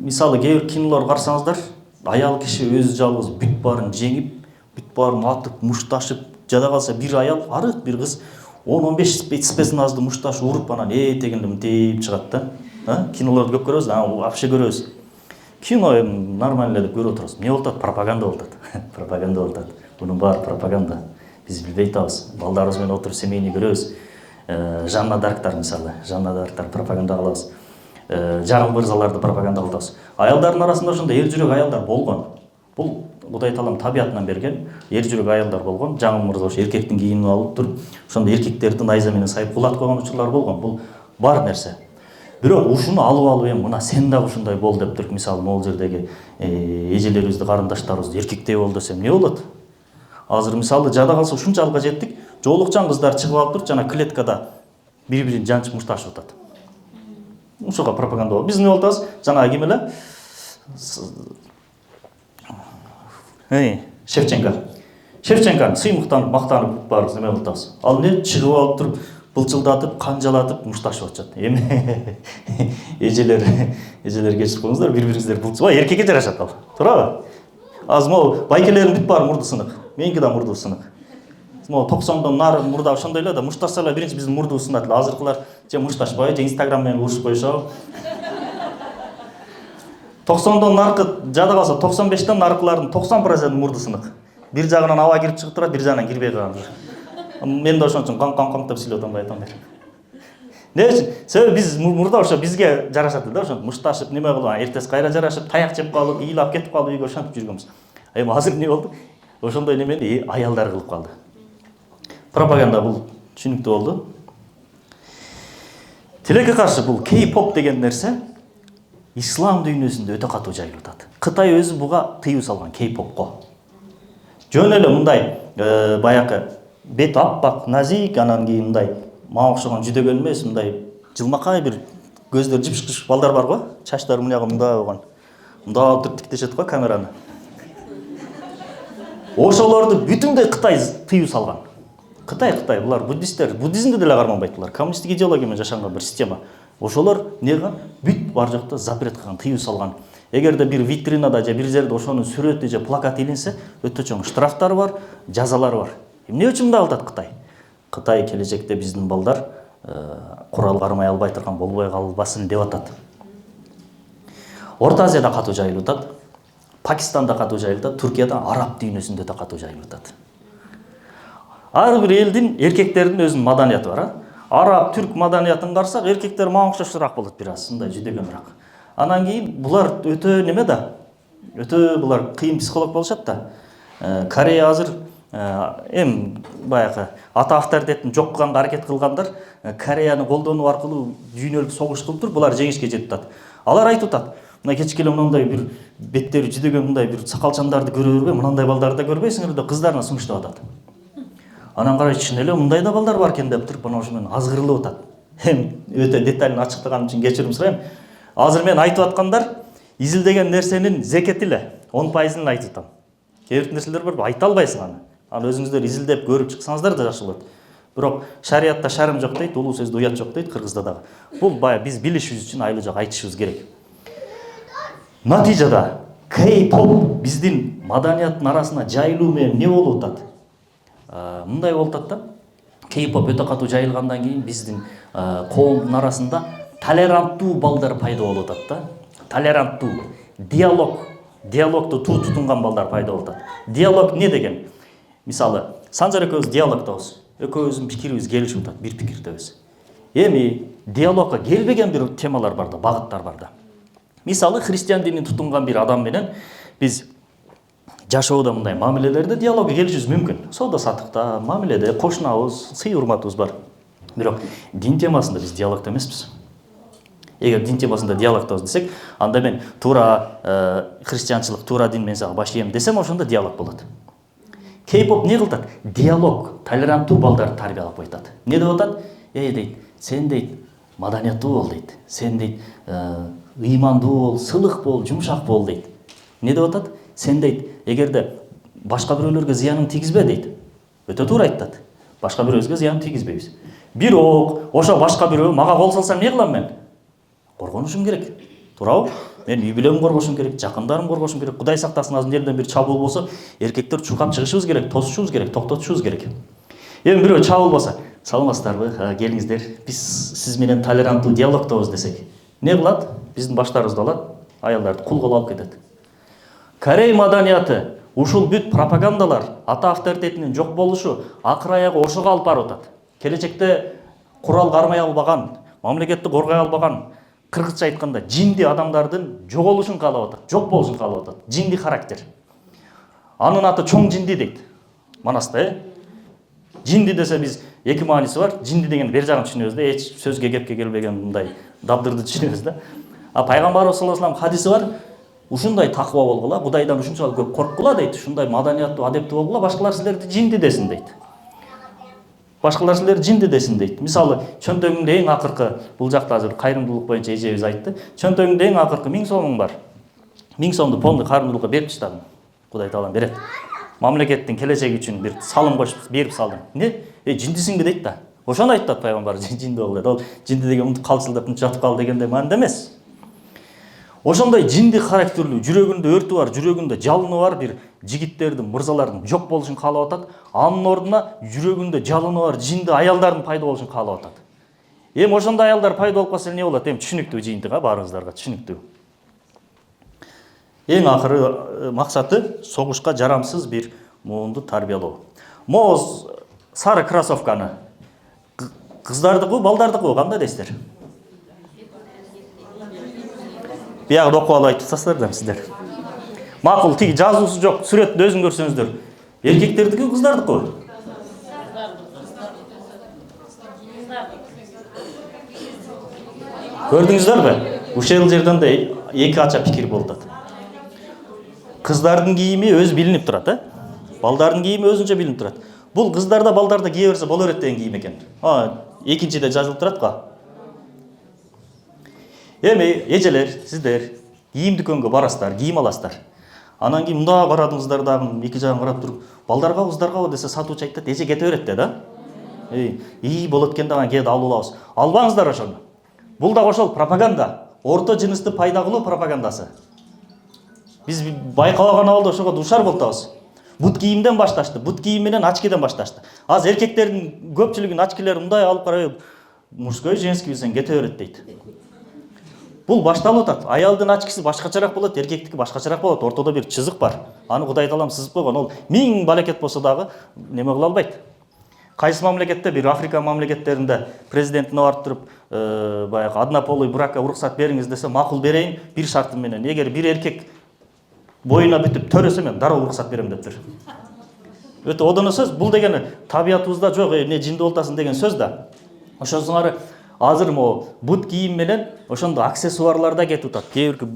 Мисалы, кээ бир кинолор карасаңыздар, аял киши өзү жалгыз бүт баарын жеңип, бүт баарын атып, мушташып, жада калса бир аял, арык бир кыз 10-15 спецназды мушташып уруп анан этегинде мынтип чыгат да. Кинолорду көп көрөбүз, вообще көрөбүз. Кино нормально эле деп көрүп отурабыз. Не болуп атат? Пропаганда болуп атат. Пропаганда болуп атат. Бунун баары пропаганда. Биз билбей атабыз. Балдарыбыз менен отуруп семейный көрөбүз. Жанна Дарктар мисалы, Жанна Дарктар пропаганда кылабыз. Жагым мырзаларды пропаганда кылабыз. Аялдардын арасында ошондой эр жүрөк аялдар болгон. Бул Кудай таалам табиятынан берген эр жүрөк аялдар болгон. Жагым мырза ошо эркектин кийимин алып туруп, ошондой эркектерди найза менен сайып кулатып койгон учурлар болгон. Бул бар нерсе. бирок ушуну алып эми мына сен дагы ушундай бол деп туруп, мисалы могул жердеги эжелерибизди, карындаштарыбызды эркектей бол десем эмне болот? Азыр мисалы жада калса ушунчалыкка жеттик, жоолукчан кыздар чыгып алып туруп жана клеткада бири-бирин жанчып мушташып атат. Ушуга пропаганда болот. Биз эмне болуп атабыз? Жанагы ким эле? Шевченко сыймыктанып, мактанып барыбыз неме болуп атабыз. Ал эмне чыгып алып туруп, былчылдатып, канжалатып мушташып атышат. Эми эжелер кечирип коюңуздар, бири-бириңиздер былчылап, эркекке жарашат ал. Туурабы? Азыр могу байкелердин бүт баары мурду сынык. Меники да мурду сынык. Могу 90дон нары мурда ошондой эле да, мушташса эле биринчи биздин мурду сынат эле. Азыркылар же мушташпайбы, же Инстаграм менен урушуп коюшабы. 90дон наркы жада калса 95ден наркылардын 90% мурду сынык. Бир жагынан аба кирип чыгып турат, бир жагынан кирбей калган. Мен да ошон үчүн кам деп сүйлөп атам, айтам бер. Эмне үчүн? Себеби биз мурда ошо бизге жарашат эле, ошентип мушташып, неме кылып, эртеси кайра жарашып, таяк жеп калып, ыйлап кетип калып үйгө ошентип жүргөнбүз. Эми азыр эмне болду? Ошондой немени аялдар кылып калды. Пропаганда бул түшүнүктүү болду. Тилекке каршы бул K-pop деген нерсе ислам дүйнөсүндө өтө катуу жайылып атат. Кытай өзү буга тыюу салган K-popко. Жөн эле мындай баягы бет аппак, назик, анан кийин мындай мага окшогон жүдөгөн эмес, мындай жылмакай бир көздөр жыпшыш балдар бар го, чачтары мынага мындай болгон. Мындай туруп тиктешет го камераны. Ошолорду бүтүндөй Кытай тыюу салган. Кытай булар буддисттер, буддизмди деле карманбайт булар. Коммунисттик идеология менен жашанган бир система. Ошолор нега бүт бар жакта запрет кылган, тыюу салган. Эгерде бир витринада же бир жерде ошонун сүрөтү же плакаты илинсе, өтө чоң штрафтар бар, жазалар бар. Эмне үчүн мындай кылат Кытай? Кытай келечекте биздин балдар курал кармай албай турган болбой калбасын деп атат. Орто Азияда катуу жайылып атат. Пакистанда катуу жайылып атат, Түркияда, араб дүйнөсүндө да катуу жайылып атат. Ар бир элдин, эркектердин өзүнүн маданияты бар. Араб, түрк маданиятын карасак, эркектер мага окшошураак болот бир аз, мындай жүдөгөнүрөөк. Анан кийин булар өтө неме да, өтө булар кыйын психолог болушат да. Корея азыр баягы ата авторитетин жок кылганга аракет кылгандар, Кореяны колдонуу аркылуу дүйнөлүк согуш кылып туруп, булар жеңишке жетип атат. Алар айтып атат, мына кечке эле мындай бир беттери жүдөгөн мындай бир сакалчандарды көрө бербей, мындай балдарды да көрбөйсүңөр деп кыздарына сунуштап атат. Анан карай чын эле мындай да балдар бар экен деп туруп, мына ошо менен азгырылып атат. Өтө деталын ачыктаганым үчүн кечирим сурайм. Азыр мен айтып аткандар изилдеген нерсенин зекети эле 10%-ын айтып атам. Кээ бир нерселер бар, айта албайсың аны. Аны өзүңүздөр изилдеп көрүп чыксаңыздар да жакшы болот. Бирок шариятта шарым жок дейт, улуу сөздө уят жок дейт кыргызда дагы. Бул баягы биз билишибиз үчүн айлы жок айтышыбыз керек. Натыйжада K-pop биздин маданияттын арасына жайылуу менен эмне болуп атат? Мындай болуп атат да. K-pop өтө катуу жайылгандан кийин биздин коомдун арасында толеранттуу балдар пайда болуп атат да. Толеранттуу, диалогду туу тутунган балдар пайда болуп атат. Диалог эмне деген? Мисалы, Санжар экөөбүз диалогдобуз. Экөөбүздүн пикирибиз келишип атат, бир пикирдебиз. Эми диалогко келбеген бир темалар бар да, багыттар бар да. Мисалы, христиан динин тутунган бир адам менен биз жашоодо мындай мамилелерде диалогго келишибиз мүмкүн. Соода сатыкта, мамиледе кошунабыз, сый урматыбыз бар. Бирок дин темасында биз диалогдо эмеспиз. Эгер дин темасында диалогдобуз десек, анда мен туура христианчылык, туура дин менен сага баштайм десем, ошондо диалог болот. K-pop не кылат? Диалог, толеранттуу балдарды тарбиялап койтат. Не деп атат? Дейт, сен дейт, маданияттуу бол дейт. Сен дейт, ыймандуу бол, сылык бол, жумшак бол дейт. Не деп атат? Сен дейт, эгерде башка бирөөлөргө зыяның тийгизбе дейт. Өтө туура айтат. Башка бирөөбүзгө зыян тийгизбейбиз. Бирок, ошо башка бирөө мага кол салса эмне кылам мен? Коргонушум керек. Туурабы? Мен үй бүлөм коргошум керек, жакындарым коргошум керек. Кудай сактасын, азыр жерден бир чабуул болсо, эркектер чуркап чыгышыбыз керек, тосушубуз керек, токтотушубуз керек. Эми бирөө чабылбаса, саламатсыздарбы? Келиңиздер. Биз сиз менен толеранттуу диалогдобуз десек. Не кылат? Биздин баштарыбызды алат, аялдарды кул кылып алып кетет. Корей маданияты ушул бүт пропагандалар, ата авторитетинин жок болушу акыр аягы ошого алып барып атат. Келечекте курал кармай албаган, мамлекетти коргой албаган, кыргызча айтканда жинди адамдардын жоголушун каалап атат, жок болушун каалап атат. Жинди характер. Анын аты чоң жинди дейт. Манаста, Жинди десе биз эки мааниси бар. Жинди деген бер жагын түшүнөбүз да, эч сөзгө кепке келбеген мындай дабдырды түшүнөбүз да. А пайгамбарыбыз саллаллаху алейхи хадиси бар. Ушундай таква болгула, Кудайдан ушунчалык көп корккула дейт, ушундай маданияттуу, адептүү болгула, башкалар силерди жинди десин дейт. Башкалар силерди жинди десин дейт. Мисалы, чөнтөгүңдө эң акыркы, бул жакта азыр кайрымдуулук боюнча эжебиз айтты. Чөнтөгүңдө эң акыркы 1000 сомуң бар. 1000 сомду полный кайрымдуулукка берип таштадым. Кудай таалам берет. Мамлекеттин келечеги үчүн бир салым кошуп берип салдым. Не? Жиндисиңби дейт да. Ошону айтат пайгамбар, жинди бол дейт. Ол жинди деген унутуп калчылдап жатып кал дегендей мааниде эмес. Ошондой жинди характерлүү, жүрөгүндө өртү бар, жүрөгүндө жалыны бар бир жигиттердин, мырзалардын жок болушун каалап атат. Анын ордуна жүрөгүндө жалыны бар жинди аялдардын пайда болушун каалап атат. Эми ошондой аялдар пайда болуп калса эмне болот? Эми түшүнүктүү жыйынтык баарыңыздарга түшүнүктүү. Эң акыры максаты согушка жарамсыз бир муунду тарбиялоо. Моз сары кроссовканы кыздардыкы, балдардыкы кандай дейсиздер? Биягы окуп алып айтып атасыздар да сиздер. Макул, тиги жазуусу жок, сүрөттү өзүң көрсөңүздөр. Эркектердики, кыздардыкы? Көрдүңүздөрбү? Ушул жерден да эки ача пикир болуп атат. Кыздардын кийими өзү билинип турат, балдардын кийими өзүнчө билинип турат. Бул кыздарда, балдарда кие берсе боло берет деген кийим экен. Экинчиде жазылып турат го. Эми эжелер, сиздер кийим дүкөнгө барасыздар, кийим аласыздар. Анан кийин мында карадыңыздар дагы эки жагын карап туруп, балдарга, кыздарга десе сатуучу айтат, эже кете берет да. Болот экен дагы кээде алып алабыз. Албаңыздар ошону. Бул да ошол пропаганда, орто жынысты пайда кылуу пропагандасы. Биз байкабаган абалда ошого дуушар болуп атабыз. Бут кийимден башташты, бут кийим менен очкиден башташты. Азыр эркектердин көпчүлүгүнүн очкилери мындай алып карап, мужской, женский десең кете берет дейт. Бул башталып атат. Аялдын очкиси башкачараак болот, эркектики башкачараак болот. Ортодо бир чызык бар. Аны Кудай таалам сызып койгон. Ол 1000 балекет болсо дагы неме кыла албайт. Кайсы мамлекетте, бир Африка мамлекеттеринде президентине барып туруп, баягы однополый бракка уруксат бериңиз десе, макул берейин, бир шартым менен. Эгер бир эркек боюна бүтүп төрөсө мен дароо уруксат берем дептир. Өтө одоно сөз. Бул дегени табиятыбызда жок, эмне жинди болтасың деген сөз да. Ошонсуңары азыр могу бут кийим менен ошондо аксессуарларда кетип атат. Кээ бир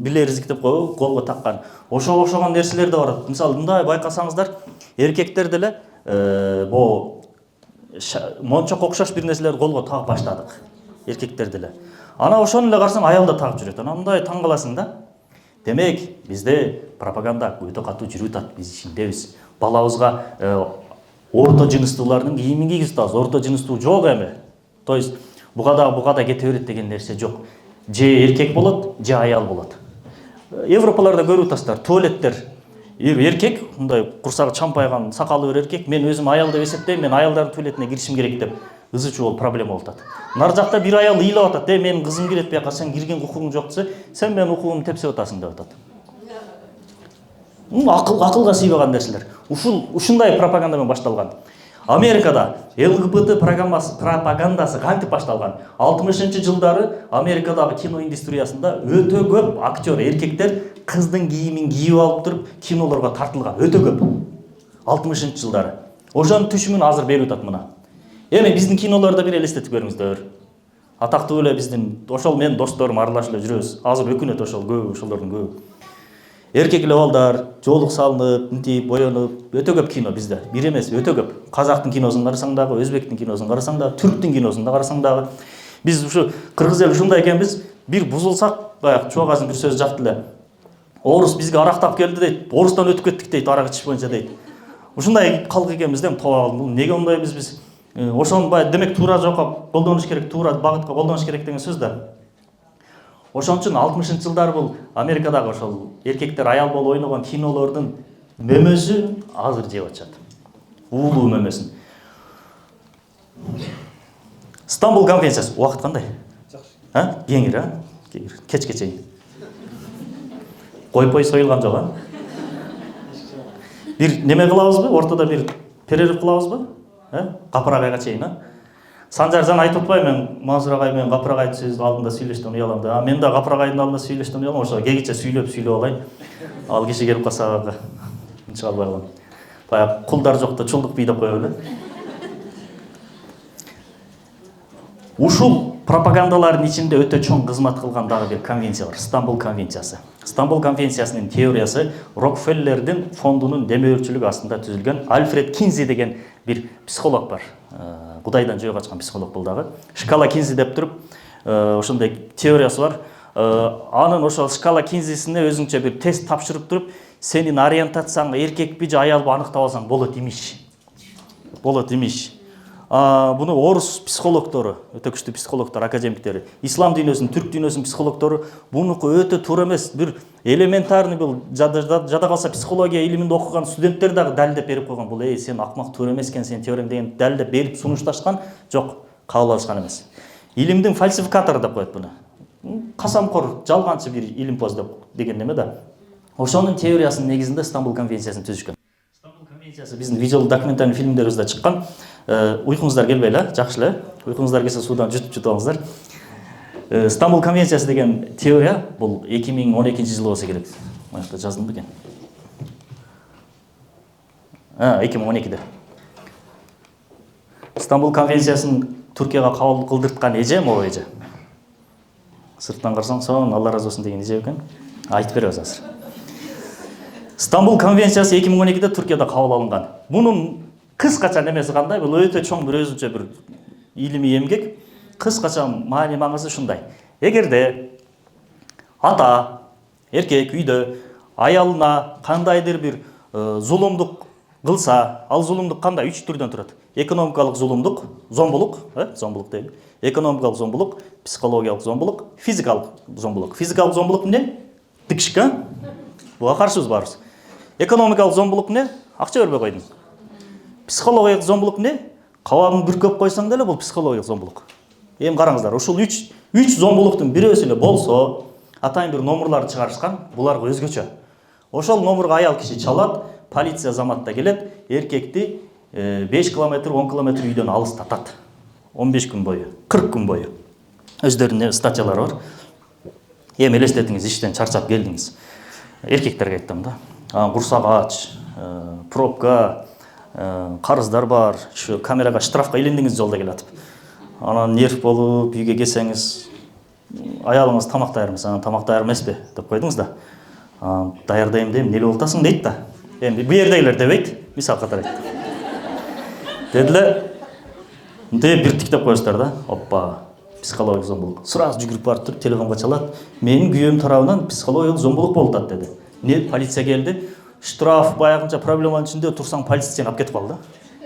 билеризик деп коебу, колго таккан. Ошого окшогон нерселер да бар. Мисалы, мындай байкасаңыздар, эркектер деле могу мончок окшош бир нерселерди колго тагып баштадык. Эркектер деле. Ана ошону эле карасаң аял да тагып жүрөт. Ана мындай таң каласың да. Демек, бизде пропаганда өтө катуу жүрүп атат. Биз ишиндебиз. Балабызга орто жыныстуулардын кийимин кийгизип атабыз. Орто жыныстуу жок эми. То есть буга да кете берет деген нерсе жок. Же эркек болот, же аял болот. Европаларда көрүп атасыздар, туалеттер. Эркек, мындай курсагы чампайган, сакалы бир эркек, мен өзүм аял деп эсептейм, мен аялдардын туалетине киришим керек деп ызы чуу проблема болуп атат. Нар жакта бир аял ыйлап атат, менин кызым кирет бияка, сен кирген укугуң жок десе, сен менин укугумду тепсеп атасың деп атат. Акылга сыйбаган нерселер. Ушундай пропаганда менен башталган. Америкада ЛГБТ пропагандасы кантип башталган? 60-жылдары Америкадагы кино индустриясында өтө көп актер, эркектер кыздын кийимин кийип алып туруп кинолорго тартылган. Өтө көп. 60-жылдары. Ошонун түшүмүн азыр берип атат мына. Эми биздин кинолордо бир элестетип көрүңүздөр. Атактуу эле биздин ошол менин досторум аралашып эле жүрөбүз. Азыр өкүнөт ошолордун көбү. Эркек эле балдар жоолук салынып, мынтип, боёнуп, өтө көп кино бизде. Бир эмес, өтө көп. Казактын киносун карасаң дагы, өзбектин киносун карасаң дагы, түрктүн киносун да карасаң дагы. Биз ушу кыргыз эли ушундай экенбиз, бир бузулсак, баягы чуагазын бир сөз жакты эле. Орус бизге арактап келди дейт, орустан өтүп кеттик дейт, арак ичиш боюнча дейт. Ушундай калк экенбиз да, бул неге мындай биз ошону баягы демек туура жакка колдонуш керек, туура багытка колдонуш керек деген сөз да. Ошон үчүн 60-жылдары бул Америкадагы ошол эркектер аял болуп ойногон кинолордун мөмөсү азыр жеп атышат. Уулуу мөмөсүн. Стамбул конвенциясы убакыт кандай? Жакшы. Кеңир, кечке чейин. Койпой союлган жок, Бир неме кылабызбы? Ортодо бир перерыв кылабызбы? Капырак айга чейин, Санжар жана айтып атпайбы, мен Мансур агай менен Капырак айдын сөзүнүн алдында сүйлөштүм, уялам да. Мен да Капырак айдын алдында сүйлөштүм, уялам, ошо кегиче сүйлөп алайын. Ал киши келип калса, чыга албай калам. Баягы кулдар жокто чулдук бий деп коебу эле. Ушул пропагандалардын ичинде өтө чоң кызмат кылган дагы бир конвенция бар. Стамбул конвенциясы. Стамбул конвенциясынын теориясы Рокфеллердин фондунун демөөрчүлүгү астында түзүлгөн Альфред Кинзи деген бир психолог бар. Кудайдан жөө качкан психолог бул дагы. Шкала Кинзи деп туруп, ошондой теориясы бар. Анын ошол шкала Кинзисине өзүнчө бир тест тапшырып туруп, сенин ориентацияң эркекпи же аялбы аныктап алсаң болот имиш. Болот имиш. Буну орус психологдору, өтө күчтүү психологдор, академиктери, ислам дүйнөсүнүн, түрк дүйнөсүнүн психологдору бунуку өтө туура эмес, бир элементарный бул жада калса психология илиминде окуган студенттер дагы далилдеп берип койгон. Бул сен акмак туура эмес экен, сен теорең деген далилдеп берип сунушташкан, жок, кабыл алышкан эмес. Илимдин фальсификатору деп коет буну. Касамкор, жалганчы бир илимпоз деген неме да. Ошонун теориясынын негизинде Стамбул конвенциясын түзүшкөн. Стамбул конвенциясы биздин видеолуу документальный фильмдерибизде чыккан. Уйкуңуздар келбей эле, жакшы эле. Уйкуңуздар келсе суудан жутуп алыңыздар. Стамбул конвенциясы деген теория бул 2012-жылы болсо керек. Мынакта жаздым бекен. 2012-де. Стамбул конвенциясын Түркияга кабыл кылдырткан эже, могу эже. Сырттан карасаң, сон Алла разы болсун деген эже экен. Айтып беребиз азыр. Стамбул конвенциясы 2012-де Түркияда кабыл алынган. Бунун кыскача немеси кандай? Бул өтө чоң бир өзүнчө бир илимий эмгек. Кыскача маани маңызы ушундай. Эгерде ата, эркек үйдө аялына кандайдыр бир зулумдук кылса, ал зулумдук кандай? 3 түрдөн турат. Экономикалык зулумдук, зомбулук, зомбулук дейли. Экономикалык зомбулук, психологиялык зомбулук, физикалык зомбулук. Физикалык зомбулук эмне? Тикшик, буга каршыбыз барбыз. Экономикалык зомбулук эмне? Акча бербей койдуң. Психологиялык зомбулук эмне? Кабагың бүркөп койсоң деле бул психологиялык зомбулук. Эми караңыздар, ушул 3 зомбулуктун бирөөсү эле болсо, атайын бир номерларды чыгарышкан, буларга өзгөчө. Ошол номерге аял киши чалат, полиция заматта келет, эркекти 5 километр, 10 километр үйдөн алыстатат. 15 күн бою, 40 күн бою. Өздөрүнүн статьялары бар. Эми элестетиңиз, иштен чарчап келдиңиз. Эркектерге айттым да. Курсак ач, пробка, карыздар бар, ушу камерага штрафка илиндиңиз жолдо келатып. Анан нерв болуп үйгө келсеңиз, аялыңыз тамак даярмыс, анан тамак даяр эмеспи деп койдуңуз да. Даярдайм дейм, эмне болуп атасың дейт да. Эми бу жердегилер дебейт, мисал катары айт. Дедиле, мынтип бир тиктеп коесуздар да. Оппа, психологиялык зомбулук. Сразу жүгүрүп барып туруп телефонго чалат. Менин күйөөм тарабынан психологиялык зомбулук болуп атат деди. Не, полиция келди. Штраф баягынча проблеманын ичинде турсаң полиция сени алып кетип калды.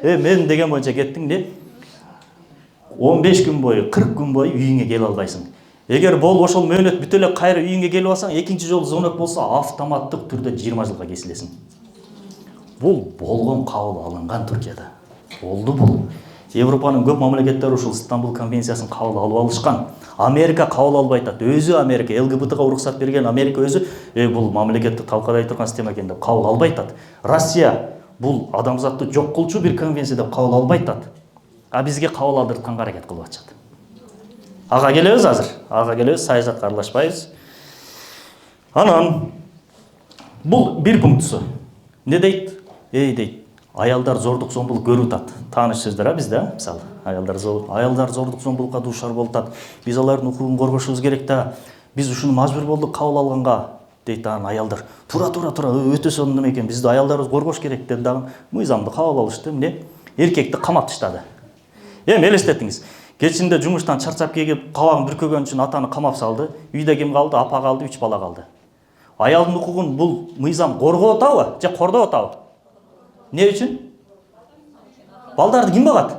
Мен деген боюнча кеттиң де 15 күн бою, 40 күн бою үйүңө келе албайсың. Эгер бол ошол мөөнөт бүтө эле кайра үйүңө келип алсаң, экинчи жолу звонок болсо автоматтык түрдө 20 жылга кесилесиң. Бул болгон кабыл алынган Түркияда. Болду бул. Европанын көп мамлекеттери ушул Стамбул конвенциясын кабыл алып алышкан. Америка кабыл албай атат. Өзү Америка ЛГБТга уруксат берген Америка өзү бул мамлекетти талкалай турган система экен деп кабыл албай атат. Россия бул адамзатты жок кылчу бир конвенция деп кабыл албай атат. А бизге кабыл алдыртканга аракет кылып атышат. Ага келебиз азыр. Ага келебиз, саясатка аралашпайбыз. Анан бул бир пунктусу. Не дейт? Дейт. Аялдар зордук зомбулук көрүп атат. Тааныш сөздөр бизде, мисалы. Аялдар зордук зомбулукка дуушар болуп атат. Биз алардын укугун коргошубуз керек да. Биз ушуну мажбур болдук кабыл алганга. Дейт аялдар. Тура, өтө сонун экен. Бизди аялдарыбыз коргош керек деп дагы мыйзамды кабыл алышты. Эмне? Эркекти камап таштады. Эми элестетиңиз. Кечинде жумуштан чарчап келип, кабагын бүркөгөн үчүн атаны камап салды. Үйдө ким калды? Апа калды, 3 бала калды. Аялдын укугун бул мыйзам коргоп атабы же кордоп атабы? Не үчүн? Балдарды ким багат?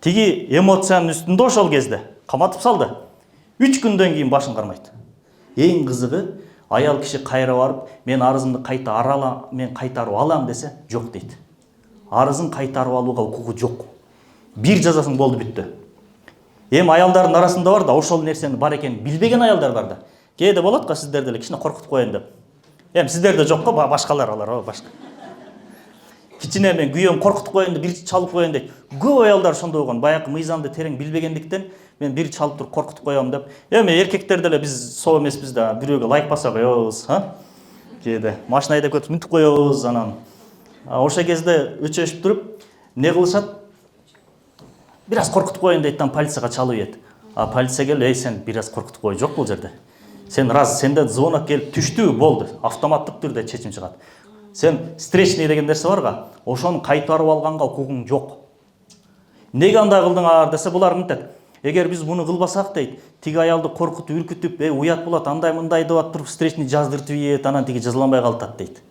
Тиги эмоциянын үстүндө ошол кезде каматып салды. 3 күндөн кийин башын кармайт. Эң кызыгы, аял киши кайра барып, мен арызымды кайтарып алам десе, жок дейт. Арызын кайтарып алууга укугу жок. Бир жазасың болду бүттү. Эми аялдардын арасында бар да, ошол нерсени бар экенин билбеген аялдар бар да. Кээде болот го сиздерди эле кичине коркутуп коеюн деп. Эми сиздерде жок го, башкалар алар, башка. Кичине мен күйөөм коркутуп коеюн деп, бир чалып коеюн дейт. Көп аялдар ошондой болгон. Баягы мыйзамды терең билбегендиктен мен бир чалып туруп коркутуп коём деп. Эми эркектер деле биз соо эмеспиз да, бирөөгө лайк баса коебуз, Кээде машина айдап кетип мүнтүп коебуз, анан ошол кезде өчөшүп туруп, не кылышат? бир аз коркутуп коеюн дейт, полицияга чалып ийет. А полиция келип, эй сен бир аз коркутуп кой, жок бул жерде. Сен раз сенден звонок келип түштү, болду, автоматтык түрдө чечим чыгат. Сен встречный деген нерсе барга, ошону кайтарып алганга укугуң жок. Неге андай кылдыңар десе, булар мынтет. Эгер биз буну кылбасак дейт, тиги аялды коркутуп, үркүтүп, уят болот, андай мындай деп атып туруп встречный жаздыртып ийет, анан тиги жазыланбай калат дейт.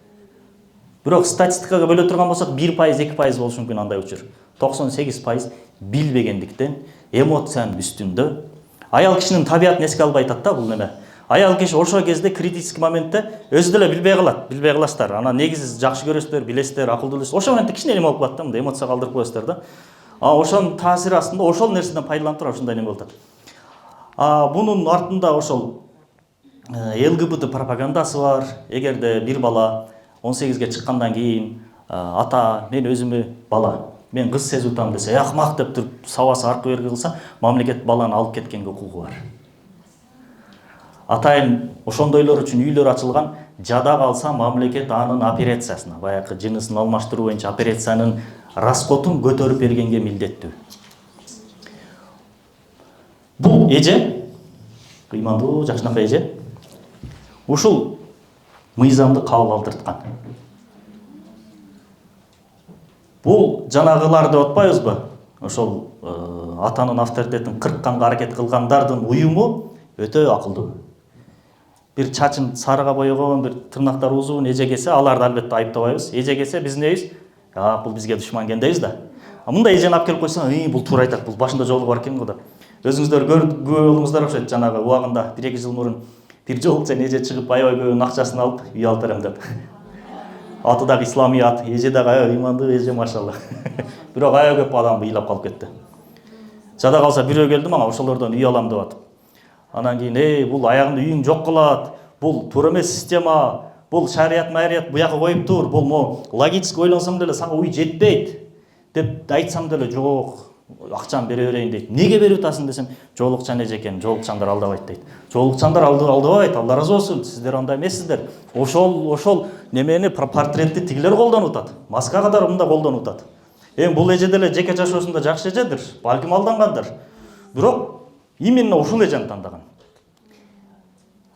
Бирок статистикага бөлө турган болсок, 1%, 2% болушу мүмкүн андай учур. 98% билбегендиктен, эмоциянын үстүндө. Аял кишинин табиятын эске албай атат да бул неме. Аял киши ошол кезде критический моментте өзү деле билбей каласыздар. Анан негизи жакшы көрөсүздөр, билесиздер, акылдуу элесиздер. Ошол моментте кичине эме болуп калат да, мындай эмоция калтырып коесуздар да. Ошонун таасири астында ошол нерседен пайдаланып туруп ушундай неме болуп атат. Бунун артында ошол ЛГБТ пропагандасы бар. Эгерде бир бала 18ге чыккандан кийин ата, мен өзүмө бала, мен кыз сезип атам десе, акмак деп туруп сабасы аркы берги кылса, мамлекет баланы алып кеткенге укугу бар. Атайын ошондойлор үчүн үйлөр ачылган, жада калса мамлекет анын операциясына, баягы жынысын алмаштыруу боюнча операциянын расходун көтөрүп бергенге милдеттүү. Бул эже, кыймандуу жакшынакай эже, ушул мыйзамды кабыл алдырткан. Бул жанагылар деп атпайбызбы? Ошол атанын авторитетин кыркканга аракет кылгандардын уюму өтө акылдуу. Бир чачын сарыга боёгон, бир тырнактары узун эже келсе, аларды албетте айыптабайбыз. Эже келсе биз небиз? Бул бизге душман экен дейбиз да. Мындай эжени алып келип койсоң, бул туура айтат, бул башында жолугу бар экен го деп. Өзүңүздөр күбө болуңуздар окшойт, жанагы убагында 1-2 жыл мурун бир жолукчан эже чыгып аябай көбүнүн акчасын алып үй алып берем деп. Аты дагы исламий ат, эже дагы ыймандуу эже машалла. Бирок аябай көп адам ыйлап калып кетти. Жада калса бирөө келди мага ошолордон үй алам деп атып. Анан кийин, бул аягында үйүң жок кылат, бул туура эмес система, бул шарият буяка коюп тур, бул логически ойлонсоң деле сага үй жетпейт деп айтсам деле жок, акчаны бере берейин дейт. Неге берип атасың десем, жоолукчан эже экен, жоолукчандар алдабайт дейт. Жоолукчандар алдабайт, Алла разы болсун, сиздер андай эмессиздер. Ошол немени портретти тигилер колдонуп атат. Маска катары мында колдонуп атат. Бул эже деле жеке жашоосунда жакшы эжедир, балким алдангандыр. Бирок именно ушул эжени тандаган.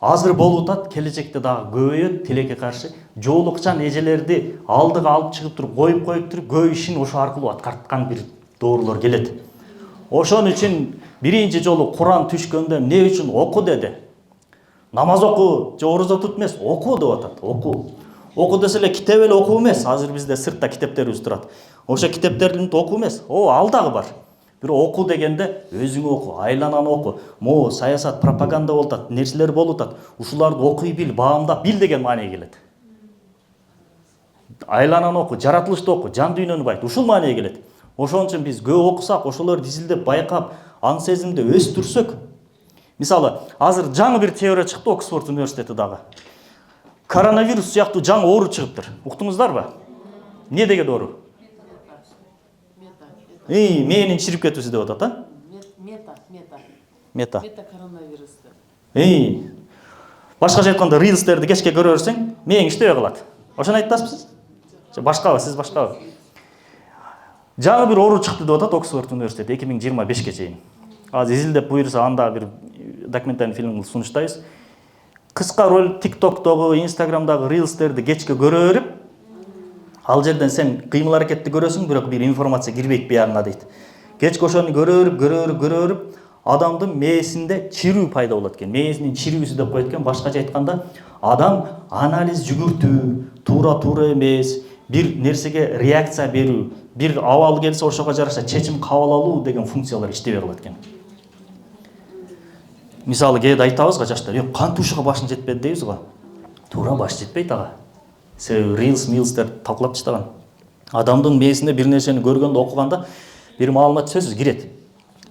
Азыр болуп атат, келечекте дагы көбөйөт, тилекке каршы жоолукчан эжелерди алдыга алып чыгып туруп, коюп туруп, көп ишин ошо аркылуу аткарткан бир доорлор келет. Ошон үчүн биринчи жолу Куран түшкөндө эмне үчүн оку деди? Намаз оку, же орозо тут эмес, оку деп атат, оку. Оку десе эле китеп эле окуу эмес, азыр бизде сыртта китептерибиз турат. Ошо китептердин окуу эмес, ал дагы бар. Бирок оку дегенде өзүң оку, айлананы оку. Саясат, пропаганда болуп атат, нерселер болуп атат. Ушуларды окуй бил, баамдап бил деген маанайга келет. Айлананы оку, жаратылышты оку, жан дүйнөнү байыт, ушул маанайга келет. Ошон үчүн биз көп окусак, ошолорду изилдеп, байкап, аң сезимди өстүрсөк. Мисалы, азыр жаңы бир теория чыкты Оксфорд университети дагы. Коронавирус сыяктуу жаңы оору чыгыптыр. Уктуңуздарбы? Эмне деген оору? Мээнин чирип кетүүсү деп атат, а? Мета коронавирус. Башкача айтканда, рилстерди кечке көрө берсең, мээң иштебей калат. Ошону айтасызбы? Же башкабы, сиз башкабы? Жаңы бир оору чыкты деп атат Оксфорд университети 2025ге чейин. Азыр изилдеп буйруса анда бир документальный фильм сунуштайбыз. Кыска ролик TikTok'тогу, Instagram'дагы рилстерди кечке көрө берип, ал жерден сен кыймыл аракетти көрөсүң, бирок бир информация кирбейт биягына дейт. Кечке ошону көрө берип, адамдын мээсинде чирүү пайда болот экен. Мээсинин чирүүсү деп коет экен. Башкача айтканда, адам анализ жүгүртүү, туура эмес, бир нерсеге реакция берүү, бир абал келсе ошого жараша чечим кабыл алуу деген функциялар иштебей калат экен. Мисалы, кээде айтабыз го жаштар, кан тушуга башың жетпеди дейбиз го. Туура баш жетпейт ага. Себеби рилстер талкулап таштаган. Адамдын мээсинде бир нерсени көргөндө, окуганда бир маалымат сөзсүз кирет.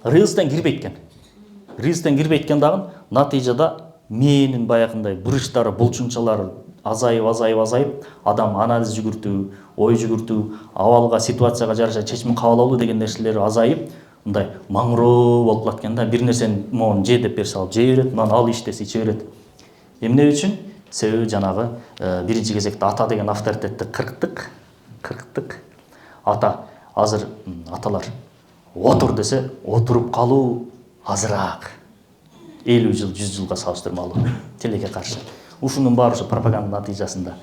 Рилстен кирбейт экен дагы, натыйжада мээнин баягындай буручтары, булчунчалары азайып, адам анализ жүгүртүү, ой жүгүртүү, абалга, ситуацияга жараша чечим кабыл алуу деген нерселери азайып, мындай маңыроо болуп калат экен да. Бир нерсени могун же деп берсе алып жей берет, мынан ал иштесе иче берет. Эмне үчүн? Себеби жанагы биринчи кезекте ата деген авторитетти кырктык. Ата, азыр аталар отур десе отуруп калуу азыраак. 50 жыл, 100 жылга салыштырмалуу тилекке каршы. Ушунун баары ушу пропаганда натыйжасында.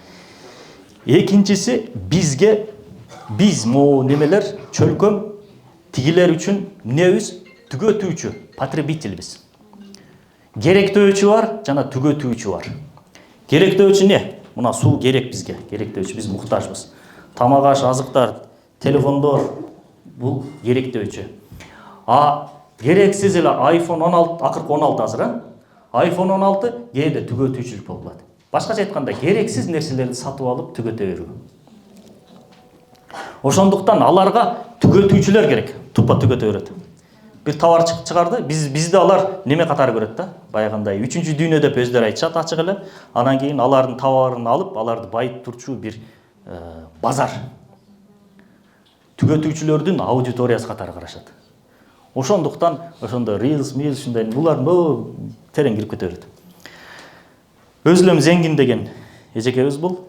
Экинчиси биз могу немелер чөлкөм тигилер үчүн эмнебиз? Түгөтүүчү, потребительбиз. Керектөөчү бар жана түгөтүүчү бар. Керектөөчү не? Мына суу керек бизге, керектөөчү, биз муктажбыз. Тамак аш, азыктар, телефондор бул керектөөчү. Керексиз эле iPhone 16, акыркы 16 азыр, iPhone 16 кээде түгөтүүчүлүк болуп калат. Башкача айтканда, керексиз нерселерди сатып алып түгөтө берүү. Ошондуктан аларга түгөтүүчүлөр керек, тупа түгөтө берет. Бир товар чыгарды, бизди алар неме катары көрөт да, баягындай 3-чү дүйнө деп өздөрү айтышат ачык эле. Анан кийин алардын товарын алып, аларды байытып турчу бир базар. Түгөтүүчүлөрдүн аудиториясы катары карашат. Ошондуктан ошондо Reels, ушундай булар терең кирип кете берет. Өзүлөм зеңгин деген эжекебиз бул.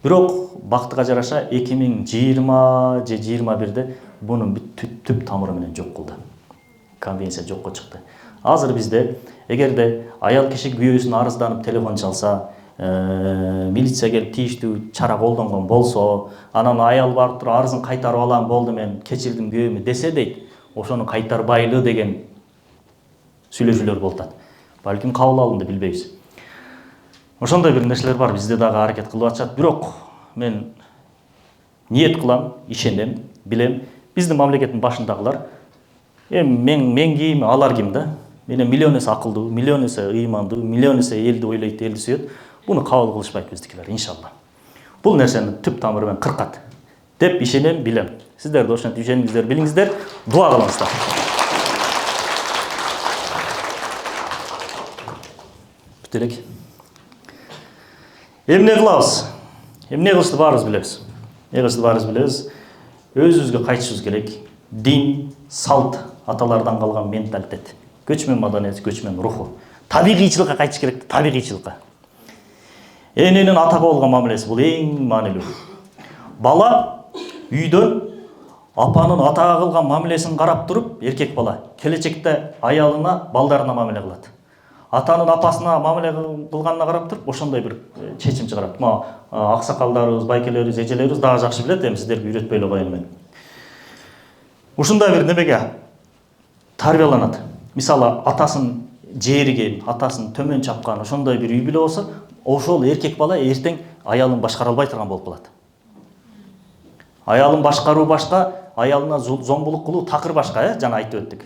Бирок бактыга жараша 2020 же 21-де бунун түп тамыры менен жок кылды. Конвенция жокко чыкты. Азыр бизде эгерде аял киши күйөөсүн арызданып телефон чалса, милиция келип тийиштүү чара колдонгон болсо, анан аял барып туруп арызын кайтарып алам, болду мен кечирдим күйөөмү десе дейт, ошону кайтарбайлы деген сүйлөшүүлөр болуп атат. Балким кабыл алынды, билбейбиз. Ошондой бир нерселер бар, бизде дагы аракет кылып атышат. Бирок мен ниет кылам, ишенем, билем, биздин мамлекеттин башындагылар мен ким, алар ким да? Менен миллион эсе акылдуу, миллион эсе ыймандуу, миллион эсе элди ойлойт, элди сүйөт. Буну кабыл кылышпайт биздикилер, иншалла. Бул нерсени түп тамыры менен кыркат деп ишенем, билем. Сиздер да ошентип ишениңиздер, билиңиздер, дуа кылыңыздар. Бүт элек. Эмне кылабыз? Эмне кылышты баарыбыз билебиз. Өзүбүзгө кайтышыбыз керек. Дин, салт, аталардан калган менталитет, көчмөн маданият, көчмөн руху. Табигыйчылыкка кайтыш керек, табигыйчылыкка. Эненин атага болгон мамилеси бул эң маанилүү. Бала үйдөн апанын атага кылган мамилесин карап туруп, эркек бала келечекте аялына, балдарына мамиле кылат. Атанын апасына мамиле кылганына карап туруп, ошондой бир чечим чыгарат. Аксакалдарыбыз, байкелерибиз, эжелерибиз дагы жакшы билет, эми сиздерге үйрөтпөй эле коеюн мен. Ушундай бир немеге тарбияланат. Мисалы, атасын жээриген, атасын төмөн чапкан, ошондой бир үй бүлө болсо, ошол эркек бала эртең аялын башкара албай турган болуп калат. Аялын башкаруу башка, аялына зомбулук кылуу такыр башка, жана айтып өттүк.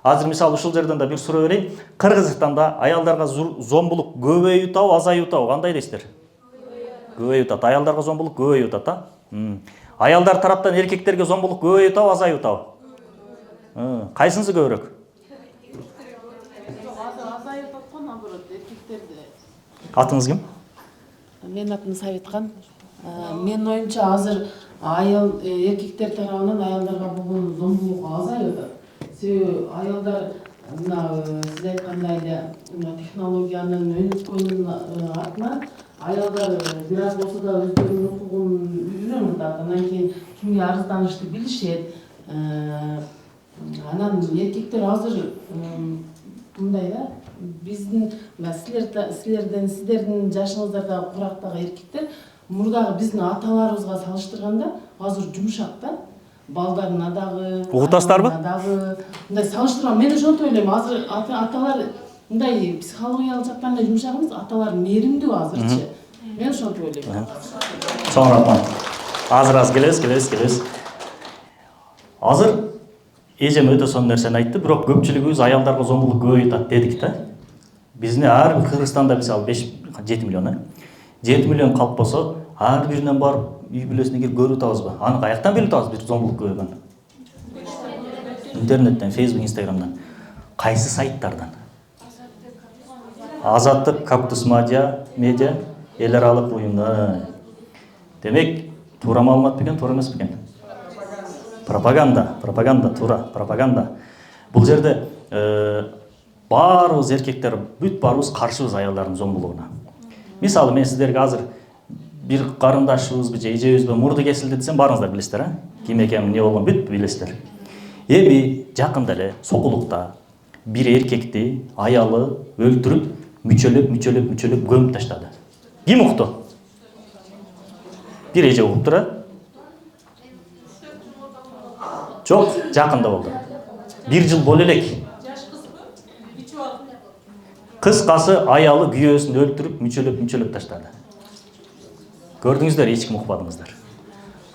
Азыр мисалы ушул жерден да бир суроо берейин. Кыргызстанда аялдарга зомбулук көбөйүп атабы, азайып атабы? Кандай дейсиздер? Көбөйүп атат. Аялдарга зомбулук көбөйүп атат, Аялдар тараптан эркектерге зомбулук көбөйүп атабы, азайып атабы? Кайсынысы көбүрөөк?
Азайып аткан, наоборот, эркектерде.
Атыңыз ким?
Мен атым Саветкан. Менин оюмча азыр эркектер тарабынан аялдарга болгон зомбулук азайып атат. Себеби аялдар мына сиз айткандай эле технологиянын өнүккөнүнүн артынан аялдар бир аз болсо да өздөрүнүн укугун үйрөнүп атат. Анан кийин кимге арызданышты билишет. Анан эркектер азыр мындай да, биздин сиздердин жашыңыздарда курактагы эркектер мурдагы биздин аталарыбызга салыштырганда азыр жумшак да. Балдарына дагы,
угутасыздарбы?
Мындай салыштырган, мен ошентип ойлойм. Азыр аталар мындай психологиялык жактан эле жумшак эмес, аталар мээримдүү азырчы. Мен ошентип ойлойм.
Чоң рахмат. Азыр келебиз. Азыр эжем өтө сонун нерсени айтты, бирок көпчүлүгүбүз аялдарга зомбулук көбөйүп атат дедик да. Бизде ар бир Кыргызстанда мисалы 5-7 миллион, 7 миллион калп болсо, ар биринен барып үй бүлөсүнө кирип көрүп атабызбы? Аны каяктан билип атабыз бир зомбулук көбөйгөнүн? Интернеттен, Facebook, Instagramдан. Кайсы сайттардан? Азаттык, Кактус медиа, эл аралык уюмдар. Демек, туура маалымат бекен, туура эмес бекен? Пропаганда. Бул жерде баарыбыз эркектер, бүт баарыбыз каршыбыз аялдардын зомбулугуна. Мисалы, мен сиздерге азыр бир карындашыбызбы же эжебизби мурду кесилди десем, баарыңыздар билесиздер, ким экенин, эмне болгонун бүт билесиздер. Эми жакында эле Сокулукта бир эркекти аялы өлтүрүп, мүчөлөп көмүп таштады. Ким укту? Бир эже угуптур, а? Жок, жакында болду. 1 жыл боло элек. Кыскасы аялы күйөөсүн өлтүрүп, мүчөлөп таштады. Көрдүңүздөр, эч ким укпадыңыздар.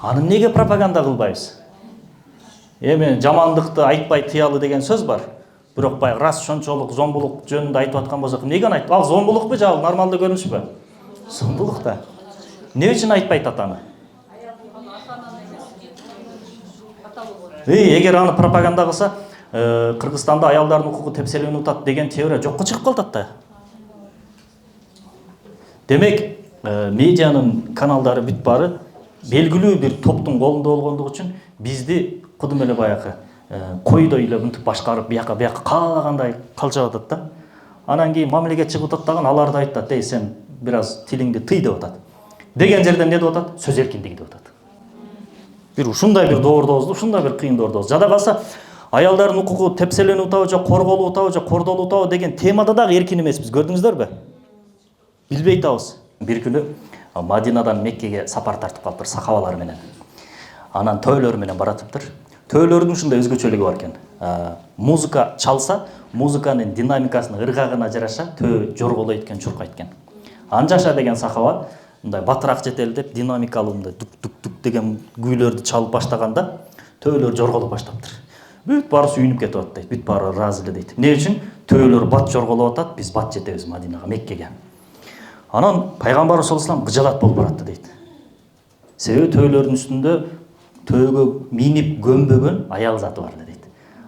Аны неге пропаганда кылбайбыз? Эми жамандыкты айтпай тыялы деген сөз бар. Бирок баягы рас шончолук зомбулук жөнүндө айтып аткан болсок, эмнеге аны айтып? Ал зомбулукпу же ал нормалдуу көрүнүшпү? Зомбулук да. Эмне үчүн айтпайт атаны? Эгер аны пропаганда кылса, Кыргызстанда аялдардын укугу тепселенип атат деген теория жокко чыгып калат да. Демек, медианын каналдары бүт бары белгилүү бир топтун колунда болгондугу үчүн бизди кудум эле баягы койдой эле мынтип башкарып, бияка каалагандай калчап атат да. Анан кийин мамлекет чыгып атат дагы, алар да айтат, "Эй, сен бир аз тилиңди тый" деп атат. Деген жерден не деп атат? Сөз эркиндиги деп атат. Бир ушундай бир доордобузду, ушундай бир кыйын доордобуз. Жада калса, аялдардын укугу тепселенип атабы же корголуп атабы же кордолуп атабы деген темада дагы эркин эмеспиз. Көрдүңүздөрбү? Билбей атабыз. Бир күнү Мадинадан Меккеге сапар тартып калыптыр сахабалар менен. Анан төөлөр менен баратыптыр. Төөлөрдүн ушундай өзгөчөлүгү бар экен. Музыка чалса, музыканын динамикасынын ыргагына жараша төө жорголойт экен, чуркайт экен. Анжаша деген сахаба мындай батыраак жетели деп динамикалуу мындай тук деген күүлөрдү чалып баштаганда төөлөр жорголоп баштаптыр. Бүт баары сүйүнүп кетип атат дейт. Бүт баары ыраазы эле дейт. Эмне үчүн? Төөлөр бат жорголоп атат, биз бат жетебиз Мадинага, Меккеге. Анан пайгамбар саллаллаху алейхи вассалам гыжалат болуп баратты дейт. Себеби төөлөрдүн үстүндө төөгө минип көмбөгөн аял заты бар дейт.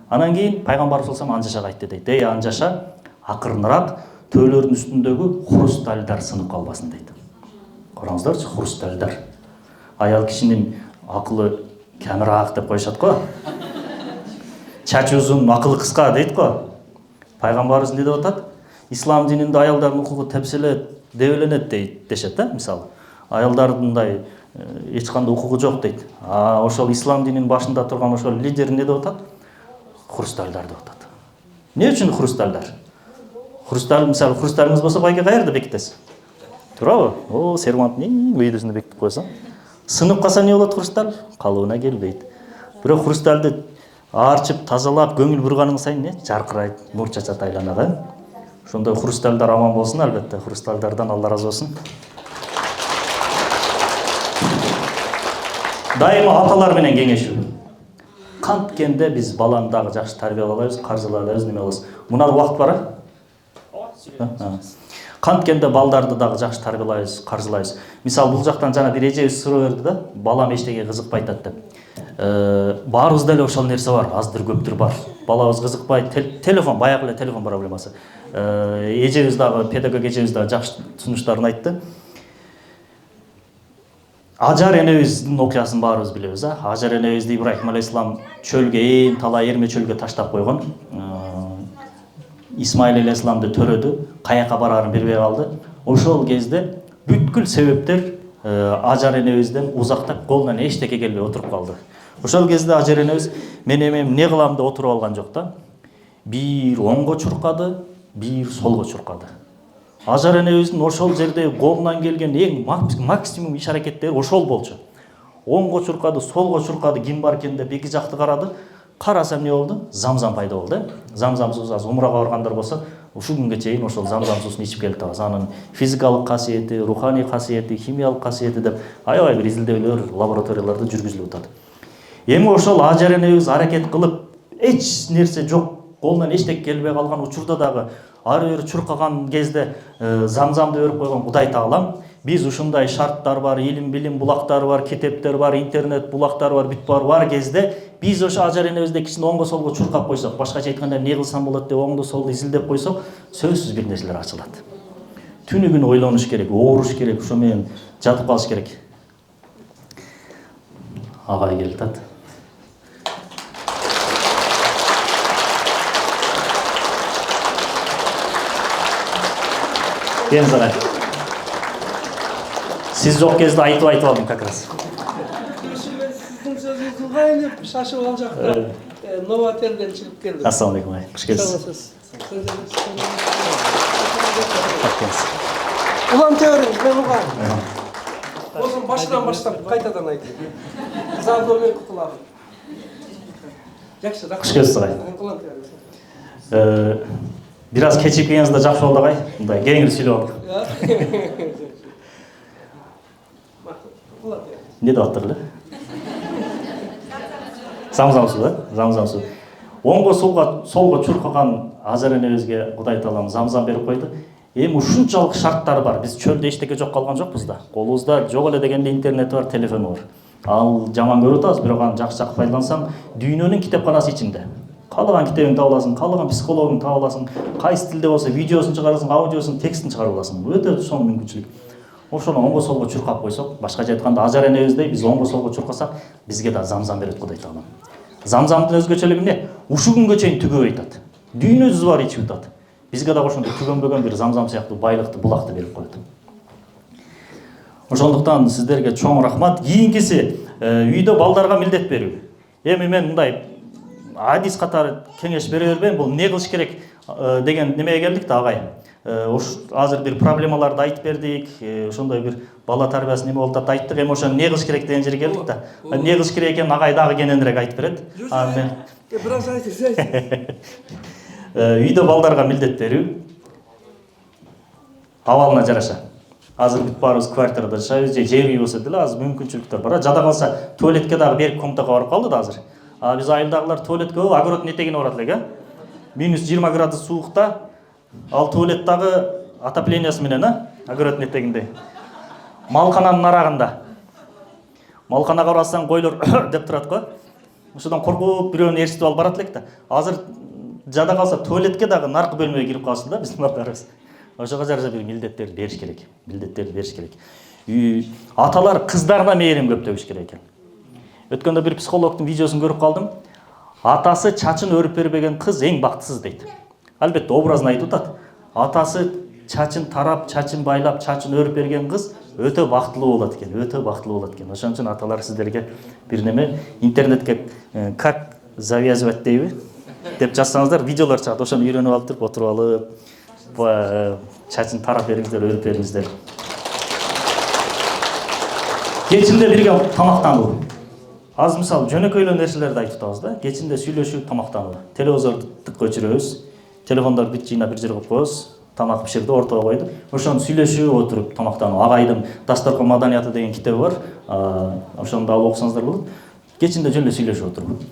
Анан кийин пайгамбар саллаллаху алейхи вассалам Анжашага айтты дейт. "Эй Анжаша, акырыныраак төөлөрдүн үстүндөгү хрустальдар сынып калбасын" дейт. Караңыздарчы, хрустальдар. Аял кишинин акылы камыраак деп коюшат го. Чачы узун, акылы кыска дейт го. Пайгамбарыбыз эмне деп атат? Ислам дининде аялдардын укугу дебеленет дейт дешет да, мисалы. Аялдардындай эч кандай укугу жок дейт. Ошол ислам дининин башында турган ошол лидер эмне деп атат? Хрустальдар деп атат. Эмне үчүн хрустальдар? Хрусталь, мисалы, хрусталыңыз болсо байке каерде бекитесиз? Туурабы? О, серванттын өйдөсүндө бекитип койсоң. Сынып калса эмне болот хрусталь? Калыбына келбейт. Бирок хрустальды арчып, тазалап, көңүл бурганыңыз сайын жаркырайт, нур чачат айланага. Ошондой хрустальдар аман болсун, албетте. Хрустальдардан Алла разы болсун. Дайыма аталар менен кеңешүү. Канткенде биз баланы дагы жакшы тарбиялайбыз, каржылайлайбыз, неме кылабыз. Мына убакыт бар, а? Канткенде балдарды дагы жакшы тарбиялайбыз, каржылайбыз. Мисалы, бул жактан жана бир эжебиз суроо берди да, балам эчтеге кызыкпайт атат деп. Баарыбызда эле ошол нерсе бар, аздыр көптүр бар. Балабыз кызыкпайт, телефон, баягы эле телефон проблемасы. Эжебиз дагы, педагог эжебиз дагы жакшы сунуштарын айтты. Ажар энебиздин окуясын баарыбыз билебиз, а? Ажар энебизди Ибрахим алейхиссалам чөлгө, ээн талай эрме чөлгө таштап койгон. Исмаил алейхиссаламды төрөдү, каяка барарын билбей калды. Ошол кезде бүткүл себептер Ажар энебизден узактап, колунан эчтеке келбей отуруп калды. Ошол кезде Ажар энебиз мен эми эмне кылам деп отуруп алган жок да. Бир оңго чуркады, бир солго чуркады. Ажар энебиздин ошол жерде колунан келген эң максимум иш аракеттери ошол болчу. Оңго чуркады, солго чуркады, ким бар экен деп эки жакты карады. Караса эмне болду? Замзам пайда болду. Замзам суусу умрага баргандар болсо, ушул күнгө чейин ошол замзам суусун ичип келип атабыз. Анын физикалык касиети, руханий касиети, химиялык касиети деп аябай бир изилдөөлөр, лабораторияларда жүргүзүлүп атат. Эми ошол Ажар энебиз аракет кылып, эч нерсе жок, колунан эчтеке келбей калган учурда дагы ары бери чуркаган кезде замзамды берип койгон Кудай Таалам, биз ушундай шарттар бар, илим билим булактары бар, китептер бар, интернет булактары бар, бүт бар кезде биз ошо Ажар энебизде кичине оңго солго чуркап койсок, башкача айтканда эмне кылсам болот деп оңду солду изилдеп койсок, сөзсүз бир нерселер ачылат. Түнү күнү ойлонуш керек, ооруш керек, ошо менен жатып калыш керек. Агай келип атат. Гензара. Siz жок кезде айтып алдым как раз.
Сиздин сөзүңүз ылгайын деп шашып алжакта. Новотелден чыгып келдим.
Ассалаумағалейкум ай. Қош келдіңіз.
Улан теберіңіз, мен ұғам. Осыны башынан баштап, қайтадан айтайын. Залда мен құтыламын. Жақсы,
Қош келдіңіз ағай.
Улан теберіңіз.
Biraz keçip келгеніңізде жақсы болды ағай. Мындай кеңірек сөйлеп алдық. Не деп аттыр эле? Замзам су, да? Замзам су. Оңго солго чуркаган Азар энебизге Кудай Таалам замзам берип койду. Эми ушунчалык шарттары бар. Биз чөлдө эчтеке жок калган жокпуз да. Колубузда жок эле дегенде интернет бар, телефон бар. Ал жаман көрүп атабыз, бирок аны жакшы пайдалансаң, дүйнөнүн китепканасы ичинде. Каалаган китебиңди таба аласың, каалаган психологуңду таба аласың, кайсы тилде болсо видеосун чыгарасың, аудиосун, текстин чыгарып аласың. Өтө чоң мүмкүнчүлүк. Ошону оңго солго чуркап койсок, башкача айтканда Азар энебиздей биз оңго солго чуркасак, бизге да замзам берет Кудай Таалам. Замзамдын өзгөчөлүгү эмне? Ушу күнгө чейин түгөбөй атат. Дүйнө жүзү бар ичип атат. Бизге да ошондой түгөнбөгөн бир замзам сыяктуу байлыкты, булакты берип коет. Ошондуктан сиздерге чоң рахмат. Кийинкиси үйдө балдарга милдет берүү. Эми мен мындай адис катары кеңеш бере бербейм. Бул эмне кылыш керек деген немеге келдик да агай. Азыр бир проблемаларды айтып бердик. Ошондой бир бала тарбиясы неме болуп атат айттык. Эми ошону эмне кылыш керек деген жерге келдик да. Эмне кылыш керек экенин агай дагы кененирээк айтып берет. Мен
Бираз айтыңыз.
үйдө балдарга милдет берүү. Абалына жараша. Азыр бүт баарыбыз квартирада жашайбыз, же жер үй болсо деле азыр мүмкүнчүлүктөр бар. Жада калса туалетке дагы берип комнатага барып калды да азыр. Биз айылдагылар туалетке огороддун этегине барат элек, минус 20 градус суукта, ал туалет дагы отоплениясы менен, огороддун этегинде. Малкананын арагында. Малканага барсаң койлор деп турат го. Ошодон коркуп бирөөнү ээрчитип алып барат элек да. Азыр жада калса туалетке дагы наркы бөлмөгө кирип калышты да биздин балдарыбыз. Ошого жараша бир милдеттерди бериш керек. Милдеттерди бериш керек. Аталар кыздарына мээрим көптөгүш керек экен. Өткөндө бир психологдун видеосун көрүп калдым. Атасы чачын өрүп бербеген кыз эң бактысыз дейт. Албетте образын айтып атат. Атасы чачын тарап, чачын байлап, чачын өрүп берген кыз өтө бактылуу болот экен, өтө бактылуу болот экен. Ошон үчүн аталар сиздерге бир неме интернетке как завязывать дейби деп жазсаңыздар, видеолор чыгат. Ошону үйрөнүп алып туруп отуруп алып, чачын тарап бериңиздер, өрүп бериңиздер. Кечинде бирге тамактануу. Аз мисалы жөнөкөйлөө нерселерди айтып атабыз да. Кечинде сүйлөшүү, тамактануу. Телевизорду тыкка өчүрөбүз, телефондорду бүт жыйнап бир жерге коебуз, тамак пиширди, ортого койду. Ошону сүйлөшүү, отуруп тамактануу. Агайдын Дасторкон маданияты деген китеби бар. Ошону да алып окусаңыздар болот. Кечинде жөн эле сүйлөшүп отуруп.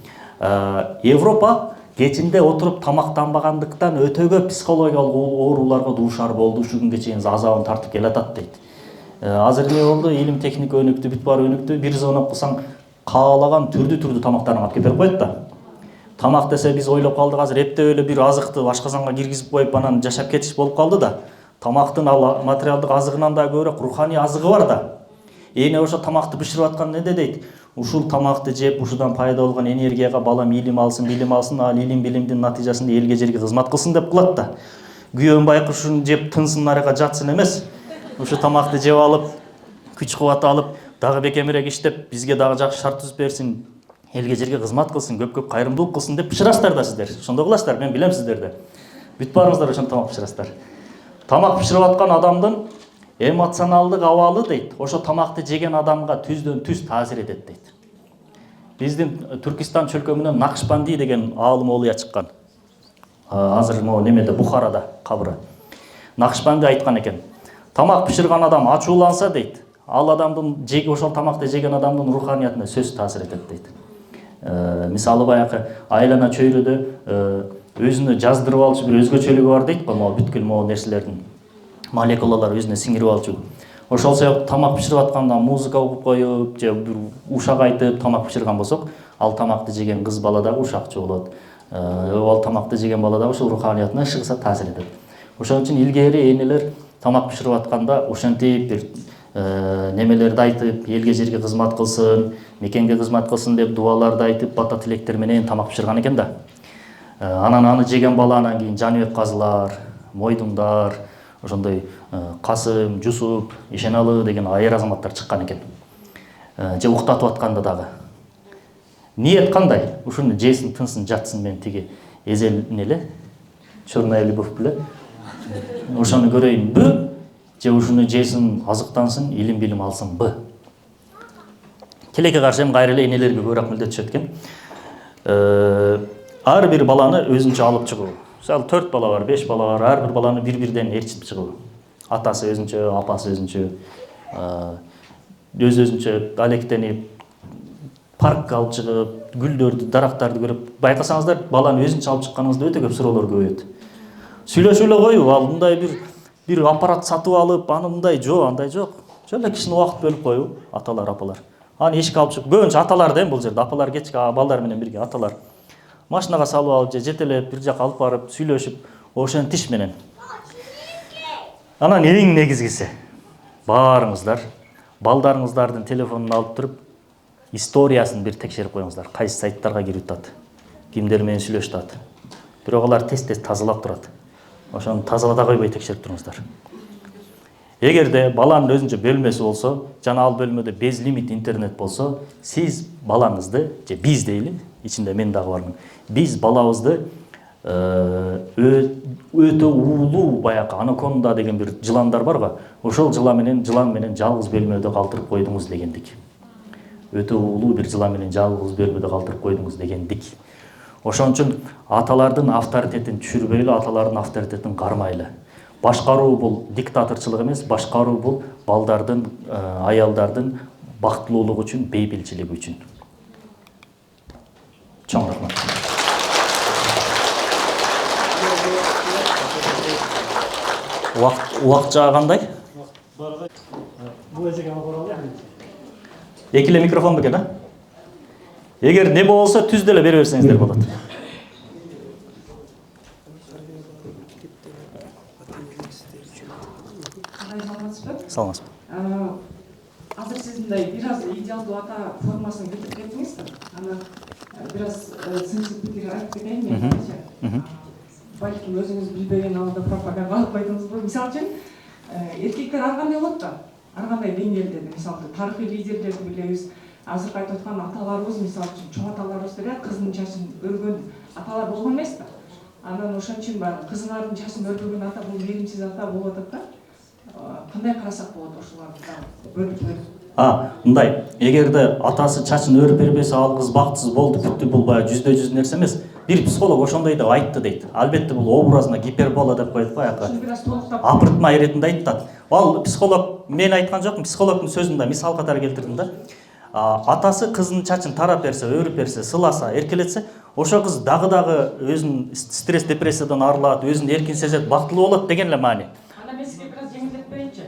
Европа кечинде отуруп тамактанбагандыктан өтө көп психологиялык ооруларга дуушар болду. Ушу күнгө чейин азабын тартып келатат дейт. Азыр эмне болду? Илим техника өнүктү, бүт баары өнүктү. Бир звонок кылсаң каалаган түрдүү тамактарын алып келип коет да. Тамак десе биз ойлоп калдык, азыр эптеп эле бир азыкты ашказанга киргизип коюп анан жашап кетиш болуп калды да. Тамактын ал материалдык азыгынан да көрөк руханий азыгы бар да. Эне ошо тамакты бышырып аткан эмне дейт? Ушул тамакты жеп, ушудан пайда болгон энергияга балам илим алсын, ал илим билимдин натыйжасында элге жерге кызмат кылсын деп кылат да. Күйөөм байкушун жеп тынсын нарыга жатсын эмес. Ушу тамакты жеп алып, күч кубат алып, дагы бекемирээк иштеп, бизге дагы жакшы шарт түзүп берсин, элге жерге кызмат кылсын, көп кайрымдуулук кылсын деп бышырасыздар да сиздер. Ошондой кыласыздар, мен билем сиздерди. Бүт баарыңыздар ошондо тамак бышырасыздар. Тамак бышырып аткан адамдын эмоционалдык абалы дейт, ошо тамакты жеген адамга түздөн түз таасир этет дейт. Биздин Түркистан чөлкөмүнөн Накшбанди деген аалым олуя чыккан. Азыр могу немеде Бухарада кабыры. Накшбанди айткан экен. Тамак бышырган адам ачууланса дейт, ал адамдын ошол тамакты жеген адамдын руханиятына сөз таасир этет дейт. Мисалы баягы айлана чөйрөдө өзүнө жаздырып алчу бир өзгөчөлүгү бар дейт го, могу бүткүл могу нерселердин молекулалар өзүнө сиңирип алчу. Ошол себептен тамак бышырып атканда музыка угуп коюп, же бир ушак айтып тамак бышырган болсок, ал тамакты жеген кыз бала дагы ушакчы болот. Ал тамакты жеген бала дагы ушул руханиятына шыгса таасир этет. Ошон үчүн илгери энелер тамак бышырып атканда ошентип бир немелерди айтып, элге жерге кызмат кылсын, мекенге кызмат кылсын деп дуаларды айтып, бата тилектер менен тамак бышырган экен да. Анан аны жеген бала анан кийин Жаныбек казылар, Мойдундар, ошондой Касым, Жусуп, Ишеналы деген айыр азаматтар чыккан экен. Же уктатып атканда дагы. ниет кандай? Ушуну жесин, тынсын, жатсын, мен тиги эзелин эле, черная любовь беле. Ошону көрөйүнбү, же ушуну жесин, азыктансын, илим билим алсынбы? Келеке каршы эми кайра эле энелерге көбүрөөк милдет түшөт экен. Ар бир баланы өзүнчө алып чыгуу. Мисалы 4 бала бар, 5 бала бар, ар бир баланы бир-бирден ээрчитип чыгуу. Атасы өзүнчө, апасы өзүнчө, өзүнчө алектенип, паркка алып чыгып, гүлдөрдү, дарактарды көрүп, байкасаңыздар, баланы өзүнчө алып чыкканыңызда өтө көп суроолор көбөйөт. Сүйлөшүп эле коюу, ал мындай бир аппарат сатып алып, аны мындай жок, андай жок. Жөн эле кичине убакыт бөлүп коюу, аталар, апалар. Аны эшикке алып чыгып, көбүнчө аталар да бул жерде, апалар кечке балдар менен бирге, аталар. Машинага салып алып, же жетелеп, бир жака алып барып, сүйлөшүп, ошон тиш менен. Анан эң негизгиси, баарыңыздар балдарыңыздардын телефонун алып туруп, историясын бир текшерип коюңуздар. Кайсы сайттарга кирип атат, кимдер менен сүйлөшүп атат. Бирок алар тез-тез тазалап турат. Ошону тазалата койбой текшерип туруңуздар. Эгерде баланын өзүнчө бөлмөсү болсо, жана ал бөлмөдө без лимит интернет болсо, сиз балаңызды, же биз дейли, ичинде мен дагы бармын. Биз балабызды өтө уулуу баягы анаконда деген бир жыландар бар го. Ошол жылан менен жалгыз бөлмөдө калтырып койдуңуз дегендик. Өтө уулуу бир жылан менен жалгыз бөлмөдө калтырып койдуңуз дегендик. Ошон үчүн аталардын авторитетин түшүрбөйлү, аталардын авторитетин кармайлы. Башкаруу бул диктаторчулук эмес, башкаруу бул балдардын, аялдардын бактылуулугу үчүн, бейбилчилиги үчүн. Чоң рахмат. Убакыт жагы кандай? Экиле микрофон бекен, а? Эгер не болсо түздө эле бере берсеңиздер болот. Саламатсызбы.
Азыр сиз мындай бир аз идеалдуу ата формасын кетирип кеттиңиз да. Анан бир аз сынчыл пикир айтып кетейин мен. Балким өзүңүз билбеген алда пропаганда алып койдуңузбу? Мисалы үчүн, эркектер ар кандай болот да? Ар кандай деңгээлде, мисалы тарыхый лидерлерди билебиз. Азыр айтып аткан аталарыбыз, мисалы үчүн, чоң аталарыбыз деле кыздын чачын өргөн аталар болгон эмес да. Анан ошон үчүн баягы кызыңардын чачын өрбөгөн ата бул мээримсиз ата болуп атат да. Кандай карасак болот ошолорду да бөлүп?
Мындай, эгерде атасы чачын өрүп бербесе, ал кыз бактысыз болду, бүттү, бул баягы жүздө-жүз нерсе эмес. Бир психолог ошондой деп айтты дейт. Албетте бул образына гипербола деп коет баягы. Апыртма иретинде айтат. Ал психолог, мен айткан жокмун, психологдун сөзүн да мисал катары келтирдим да. Атасы кызынын чачын тарап берсе, өрүп берсе, сыласа, эркелетсе, ошо кыз дагы өзүнүн стресс, депрессиядан арылат, өзүн эркин сезет, бактылуу болот деген эле маани.
Ана мен сизге бир аз жеңилдетип берейинчи.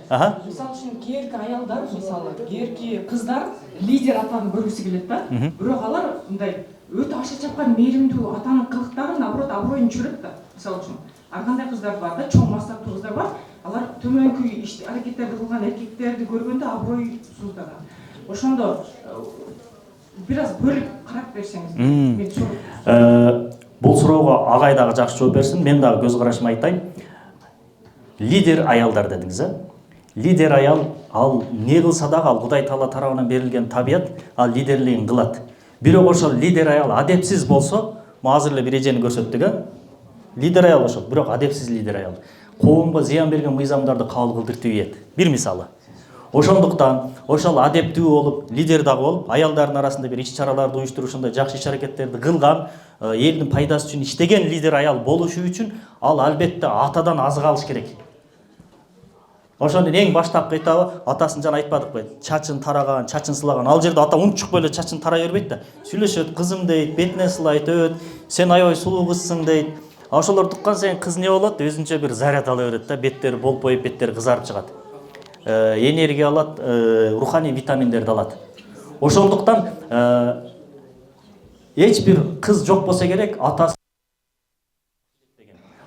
Мисалы үчүн кээинки аялдар, мисалы кээинки кыздар лидер атаны көргүсү келет да. Бирок алар мындай өтө аша чапкан мээримдүү атанын кылыктары наоборот аброюн чүрөт да. Мисалы үчүн ар кандай кыздар бар да, чоң мастаптуу кыздар бар. Алар төмөнкү аракеттерди кылган эркектерди көргөндө аброюсузданат. Ошондо бир аз бөлүп карап берсеңиз.
Бул суроого агай дагы жакшы жооп берсин, мен дагы көз карашымды айтайын. Лидер аялдар дедиңиз, лидер аял, ал не кылса дагы ал Кудай Таала тарабынан берилген табият, ал лидерлигин кылат. Бирок ошол лидер аял адепсиз болсо, азыр эле бир эжени көрсөттүк, лидер аял ошол, бирок адепсиз лидер аял. Коомго зыян берген мыйзамдарды кабыл кылдыртып ийет. Бир мисалы. Ошондуктан ошол адептүү болуп, лидер дагы болуп, аялдардын арасында бир иш-чараларды уюштурушунда жакшы иш-аракеттерди кылган, элдин пайдасы үчүн иштеген лидер аял болушу үчүн ал албетте атадан азык алыш керек. Ошондон эң баштапкы этабы, атасын жана айтпадыкпы, чачын тараган, чачын сылаган. Ал жерде ата унчукпай эле чачын тарай бербейт да. Сүйлөшөт, кызым дейт, бетине сылайт, сен аябай сулуу кызсың дейт. Ошолор туккан сайын кыз не болот? Өзүнчө бир заряд ала берет да, беттери болпоюп, беттери кызарып чыгат. Энергия алат, руханий витаминдерди алат. Ошондуктан эч бир кыз жок болсо керек, атасы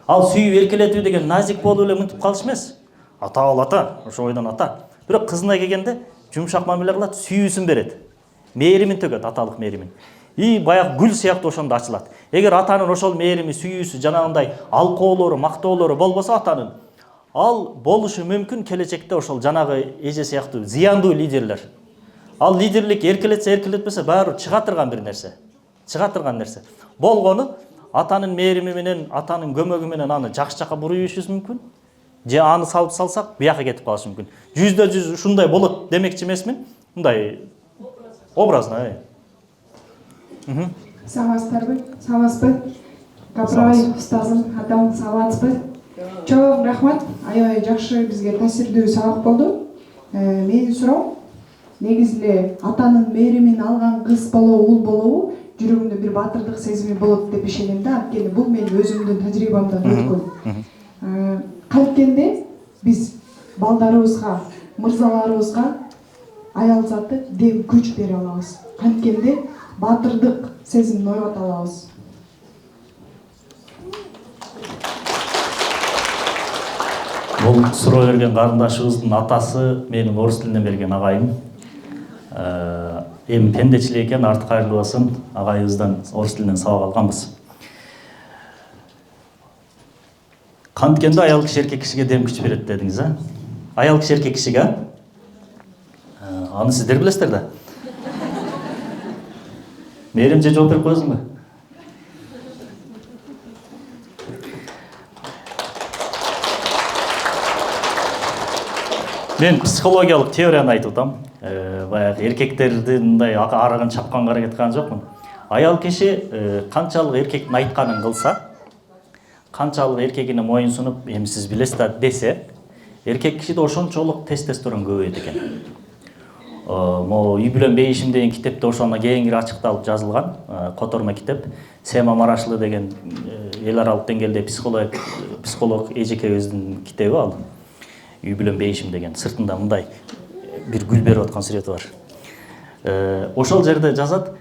ал сүйүп эркелетүү деген назик болуп эле мынтип калыш эмес. Ата ал ата, ошо бойдон ата. Бирок кызына келгенде жумшак мамиле кылат, сүйүүсүн берет. Мээримин төгөт, аталык мээримин. И баягы гүл сыяктуу ошондо ачылат. Эгер атанын ошол мээрими, сүйүүсү, жанагындай алкоолору, мактоолору болбосо атанын, ал болушу мүмкүн келечекте ошол жанагы эже сыяктуу зыяндуу лидерлер. Ал лидерлик эркелетсе, эркелетпесе баары чыга турган бир нерсе. чыга турган нерсе. Болгону атанын мээрими менен, атанын көмөгү менен аны жакшы жака буруйбушубуз мүмкүн. Же аны салып салсак, бияка кетип калышы мүмкүн. 100% ушундай болот демекчи эмесмин. Мындай образно.
Саламатсызбы? Капрай устазым, атам саламатсызбы? Чоң рахмат. Аябай жакшы бизге таасирдүү сабак болду. Менин суроом негизи эле атанын мээримин алган кыз болобу, уул болобу жүрөгүндө бир баатырдык сезими болот деп ишенем да. Анткени бул менин өзүмдүн тажрыйбамдан өткөн. Кайткенде биз балдарыбызга, мырзаларыбызга аял заты дем күч бере алабыз. Кайткенде баатырдык сезимин ойгота алабыз.
Бул суроо берген карындашыбыздын атасы менин орус тилинен берген агайым. Эми пендечилик экен, арты кайрылуу болсун, агайыбыздан орус тилинен сабак алганбыз. Канткенде аял киши эркек кишиге дем күч берет дедиңиз, а? Аял киши эркек кишиге, аны сиздер билесиздер да. Мээрим же жооп берип коесуңбу? Мен психологиялык теорияны айтып атам. Баягы эркектердин мындай арыгын чапканга аракет кылган жокмун. Аял киши канчалык эркектин айтканын кылса, канчалык эркегине моюнсунуп, эми сиз билесиз да десе, эркек кишиде ошончолук тестостерон көбөйөт экен. Мо үй бүлөн бейишим деген китепте ошону кеңири ачыкталып жазылган, которма китеп. Сема Марашлы деген эл аралык деңгээлде психолог эжекебиздин китеби ал. Үй бүлөн бейишим деген сыртында мындай бир гүл берип аткан сүрөтү бар. Ошол жерде жазат,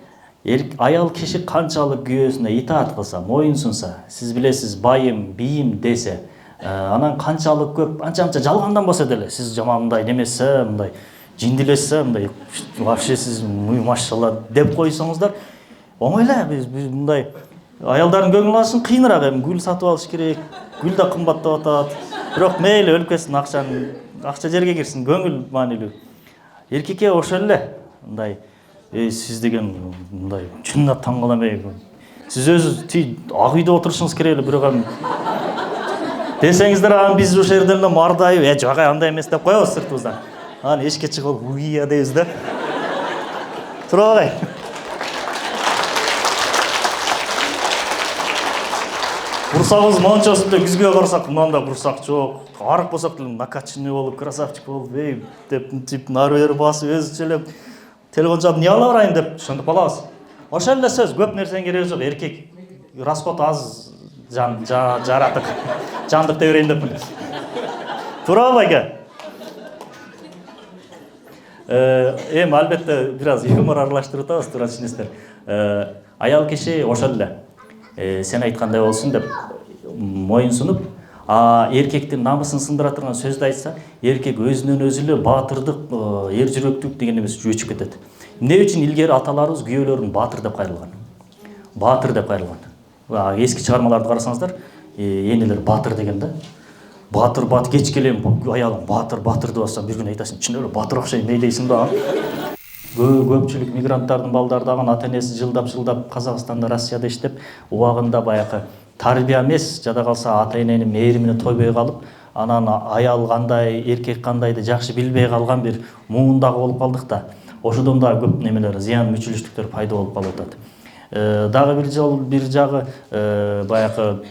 аял киши канчалык күйөөсүнө итаат кылса, моюнсунса, сиз билесиз, байым, бийим десе, анан канчалык көп, анча жалгандан болсо деле, сиз жаман мындай немесе, мындай жиндилесе, мындай вообще сиз машалла деп койсоңуздар, оңой эле биз мындай аялдардын көңүл алышын кыйыныраак, эми гүл сатып алыш керек, гүл да кымбаттап атат. Бирок мейли өлүп кетсин, акча жерге кирсин, көңүл маанилүү. Эркекке ошол эле мындай сиз деген мындай чынында таң калам Сиз өзү ак үйдө отурушуңуз керек эле, бирок десеңиздер, биз ошол жерден эле мардайып, жок андай эмес деп коебуз сыртыбыздан. Анан эшикке чыгып уя дейбиз да. Турабай. Бурсагыбыз мончосунда күзгө карасак, мында бурсак жок. Арык болсак деле накачанный болуп, красавчик болуп, деп тип нары басып өзүчө эле телефон чалып, не ала барайын деп ошентип алабыз. Ошол эле сөз, көп нерсенин кереги жок. Эркек расход аз жаратык. Жандык деп берейин депмин. Туурабы байке? Эми албетте бир аз юмор аралаштырып атабыз, туура түшүнөсүздөр. Аял киши ошол эле сен айткандай болсун деп моюнсунуп, эркектин намысын сындыра турган сөздү айтса, эркек өзүнөн өзү эле баатырдык, эр жүрөктүк деген эмес өчүп кетет. Эмне үчүн илгери аталарыбыз күйөөлөрүн баатыр деп кайрылган? Баатыр деп кайрылган. Эски чыгармаларды карасаңыздар, энелер баатыр деген да. Баатыр кеч келем, аялың баатыр деп атса, бир күн айтасың, чын эле баатыр окшойм дейсиң да. Көпчүлүк мигранттардын балдары дагы ата-энеси жылдап Казакстанда, Россияда иштеп, убагында баягы тарбия эмес, жада калса ата-эненин мээримине тойбой калып, анан аял кандай, эркек кандайды жакшы билбей калган бир муундагы болуп калдык да. Ошодон да көп немелер, зыян мүчүлүштүктөр пайда болуп калып атат. Дагы бир жагы баягы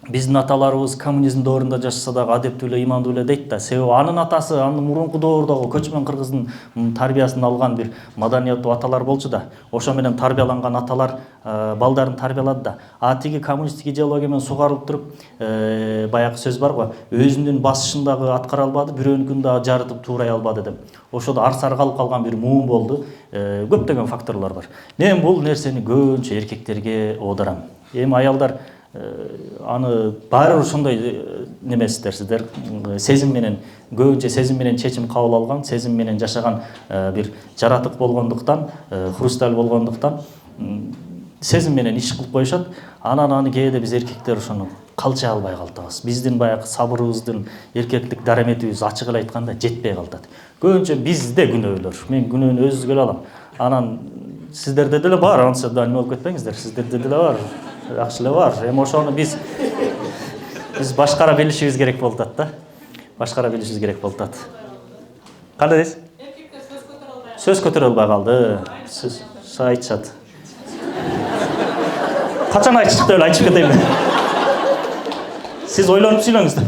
биздин аталарыбыз коммунизм доорунда жашаса дагы адептүү эле, имандуу эле дейт да. Себеби анын атасы, анын мурунку доордогу көчмөн кыргыздын тарбиясын алган бир маданияттуу аталар болчу да. Ошо менен тарбияланган аталар балдарын тарбиялады да. Тиги коммунисттик идеология менен сугарылып туруп, баягы сөз бар го, өзүнүн басышын дагы аткара албады, бирөөнүкүн дагы жарытып туурай албады деп. Ошодо арсар калып калган бир муун болду. Көптөгөн факторлор бар. Мен бул нерсени көбүнчө эркектерге оодарам. Эми аялдар аны баары ошондой немесиздер, сиздер сезим менен, көбүнчө сезим менен чечим кабыл алган, сезим менен жашаган бир жаратык болгондуктан, хрусталь болгондуктан сезим менен иш кылып коюшат. Анан аны кээде биз эркектер ошону калчай албай калтабыз. Биздин баягы сабырыбыздын, эркектик дараметибиз ачык эле айтканда жетпей калтат. Көбүнчө бизде күнөөлөр. Мен күнөөнү өзүгө эле алам. Анан сиздерде деле бар, анысы да неме болуп кетпеңиздер, сиздерде деле бар, жакшы эле бар. Эми ошону биз башкара билишибиз керек болуп атат да. Башкара билишибиз керек болуп атат. Кандай дейсиз?
Эркектер сөз көтөрө албай.
Сөз көтөрө албай калды. Сөз айтышат. Качан айтышты эле айтып кетейин. Сиз ойлонуп сүйлөңүз да.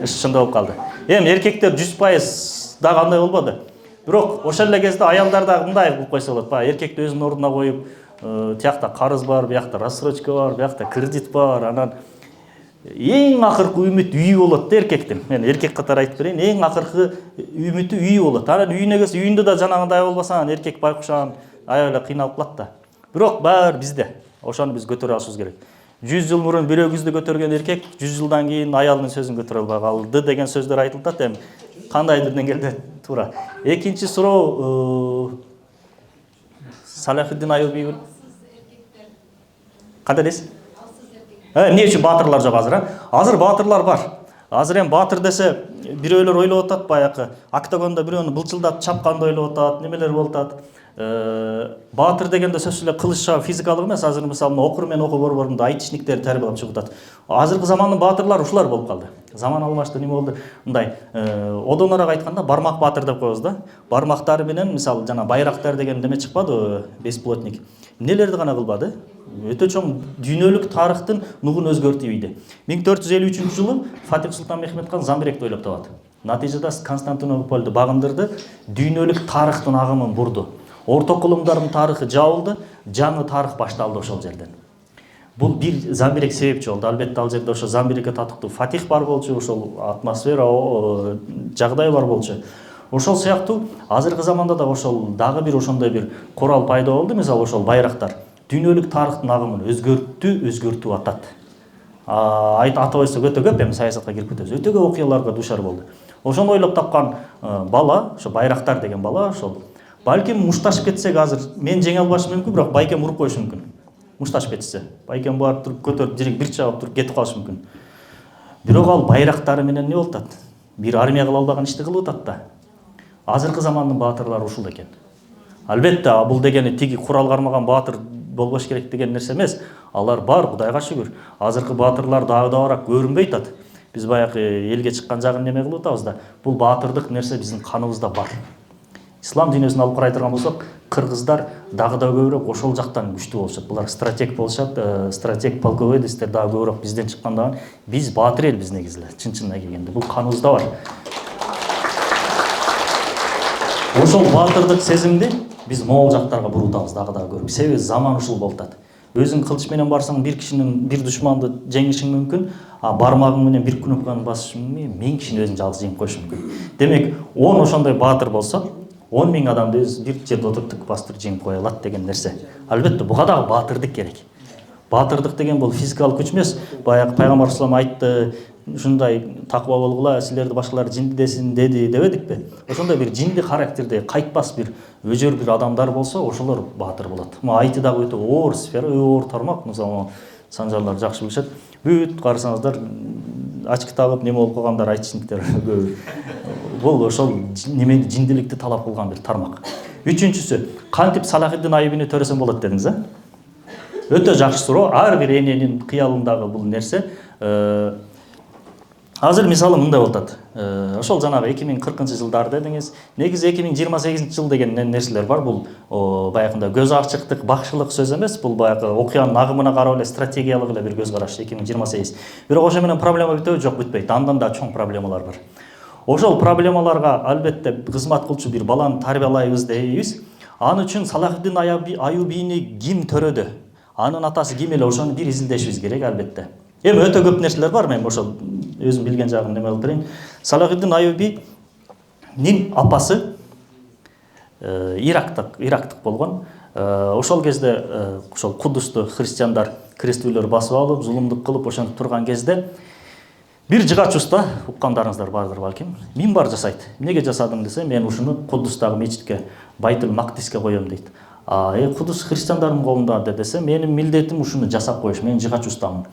Ошондой болуп калды. Эми эркектер 100% дагы андай болбоду. Бирок ошол эле кезде аялдар дагы мындай кылып койсо болот. Баягы эркекти өзүнүн ордуна коюп, тиякта карыз бар, биякта рассрочка бар, биякта кредит бар, анан эң акыркы үмүт үйү болот да эркектин. Мен эркек катары айтып берейин, эң акыркы үмүтү үйү болот. Анан үйүнө келсе, үйүндө да жанагындай болбаса, анан эркек байкушан аябай эле кыйналып калат да. Бирок баары бизде. Ошону биз көтөрө алышыбыз керек. 100 жыл мурун бирөөбүздү көтөргөн эркек 100 жылдан кийин аялынын сөзүн көтөрө албай калды деген сөздөр айтылып атат. Эми кандайдыр деңгээлде туура. Экинчи суроо Салахиддин Аюби. Кандай дейсиз? Эмне үчүн баатырлар жок азыр? Азыр баатырлар бар. Азыр эми баатыр десе бирөөлөр ойлоп атат, баягы октагондо бирөөнү былчылдап чапканды ойлоп атат, немелер болуп атат. Баатыр дегенде сөзсүз эле кылычча физикалык эмес, азыр мисалы окур мен окуу борборунда айтишниктер тарбиялап чыгып атат. Азыркы замандын баатырлары ушулар болуп калды. Заман алмашты, неме болду? Мындай одонораак айтканда бармак баатыр деп коебуз да. Бармактары менен мисалы жана байрактар деген неме чыкпады, бесплотник. Эмнелерди гана кылбады? Өтө чоң дүйнөлүк тарыхтын нугун өзгөртүү ийди. 1453-жылы Фатих Султан Мехмед хан Замбиректи ойлоп табат. Натыйжада Константинополду багындырды, дүйнөлүк тарыхтын агымын бурду. Орто кылымдардын тарыхы жабылды, жаңы тарых башталды ошол жерден. Бул бир Замбирек себепчи болду. Албетте ал жерде ошо Замбирекке татыктуу Фатих бар болчу, ошол атмосфера, жагдай бар болчу. Ошол сыяктуу азыркы заманда да ошол дагы бир ошондой бир курал пайда болду. Мисалы ошол байрактар дүйнөлүк тарыхтын агымын өзгөртүп атат. Ата койсок өтө көп, эми саясатка кирип кетебиз. Өтө көп окуяларга душар болду. Ошону ойлоп тапкан бала, ошо байрактар деген бала, ошол балким мушташып кетсек азыр мен жеңе албашым мүмкүн, бирок байкем уруп коюшу мүмкүн. Мушташып кетсе, байкем барып туруп көтөрүп дирек бир чабып туруп кетип калышы мүмкүн. Бирок ал байрактары менен не болуп атат? Бир армия кыла албаган ишти кылып атат да. Азыркы замандын баатырлары ушул экен. Албетте бул дегени тиги курал кармаган баатыр болбош керек деген нерсе эмес. Алар бар, Кудайга шүгүр. Азыркы баатырлар дагы да барак көрүнбөй атат. Биз баягы элге чыккан жагын неме кылып атабыз да. Бул баатырдык нерсе биздин каныбызда бар. Ислам дүйнөсүн алып карай турган болсок, кыргыздар дагы да көбүрөөк ошол жактан күчтүү болушат. Булар стратег болушат, стратег полководецтер дагы көбүрөөк бизден чыккандаган. Биз баатыр элбиз негизи эле, чын-чынына келгенде. Бул каныбызда бар. Ошол баатырдык сезимди биз могул жактарга бурутабыз дагы да көрүп. Себеби заман ушул болуп атат. Өзүң кылыч менен барсаң бир кишинин, бир душманды жеңишиң мүмкүн, бармагың менен бир кнопканы басышың мүмкүн, 1000 кишини өзүң жалгыз жеңип коюшуң мүмкүн. Демек, 10 ошондой баатыр болсо, 10 000 адамды өз бир жерде отуруп бастырып жеңип кое алат деген нерсе. Албетте, буга дагы баатырдык керек. Баатырдык деген бул физикалык күч эмес. Баягы пайгамбар салам айтты, ушундай таква болгула, силерди башкалар жинди десин деди дебедикпи? Ошондой бир жинди характерде кайтпас бир өжөр бир адамдар болсо, ошолор баатыр болот. Айты дагы өтө оор сфера, оор тармак, мисалы санжарлар жакшы билишет. Бүт карасаңыздар ачкы тагып неме болуп калгандар айтышниктер көп. Бул ошол немени жиндиликти талап кылган бир тармак. Үчүнчүсү, кантип Салахиддин Аюбини төрөсөм болот дедиңиз, Өтө жакшы суроо. Ар бир эненин кыялындагы бул нерсе. Азыр мисалы мындай болуп атат. Ошол жанагы 2040-жылдар дедиңиз. Негизи 2028-жыл деген нерселер бар. Бул баягында көз ачыктык, бакшылык сөз эмес. Бул баягы окуянын агымына карап эле стратегиялык эле бир көз караш 2028. Бирок ошо менен проблема бүтөбү? Жок, бүтпөйт. Андан да чоң проблемалар бар. Ошол проблемаларга албетте кызмат кылчу бир баланы тарбиялайбыз дейбиз. Аны үчүн Салахиддин Аюбини ким төрөдү? Анын атасы ким эле, ошону бир изилдешибиз керек албетте. Эми өтө көп нерселер бар, мен ошол өзүм билген жагын неме кылып берейин. Салахиддин Аюбинин апасы ирактык болгон. Ошол кезде ошол Кудусту христиандар крестүүлөр басып алып, зулумдук кылып ошентип турган кезде бир жыгач уста, уккандарыңыздар бардыр балким, минбар жасайт. Эмнеге жасадым десе, мен ушуну Кудустагы мечитке, Байтул Мактиске коем дейт. Кудус христиандардын колунда десе, менин милдетим ушуну жасап коюш, мен жыгач устамын.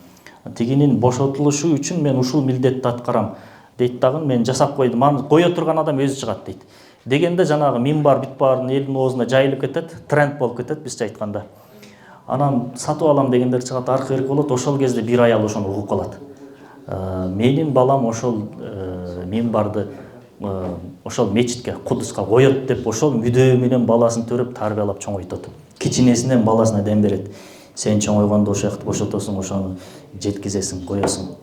Тигинин бошотулушу үчүн мен ушул милдетти аткарам дейт дагы, мен жасап койдум. Аны кое турган адам өзү чыгат дейт. дегенде жанагы минбар бүт баарын элдин оозуна жайылып кетет, тренд болуп кетет бизче айтканда. Анан сатып алам дегендер чыгат, аркы берки болот, ошол кезде бир аял ошону угуп калат. Менин балам ошол минбарды ошол мечитке, Кудуска коет деп ошол мүдөө менен баласын төрөп тарбиялап чоңойтот. Кичинесинен баласына дем берет. Сен чоңойгондо ошол жакты бошотосуң, ошону жеткизесиң, коесуң.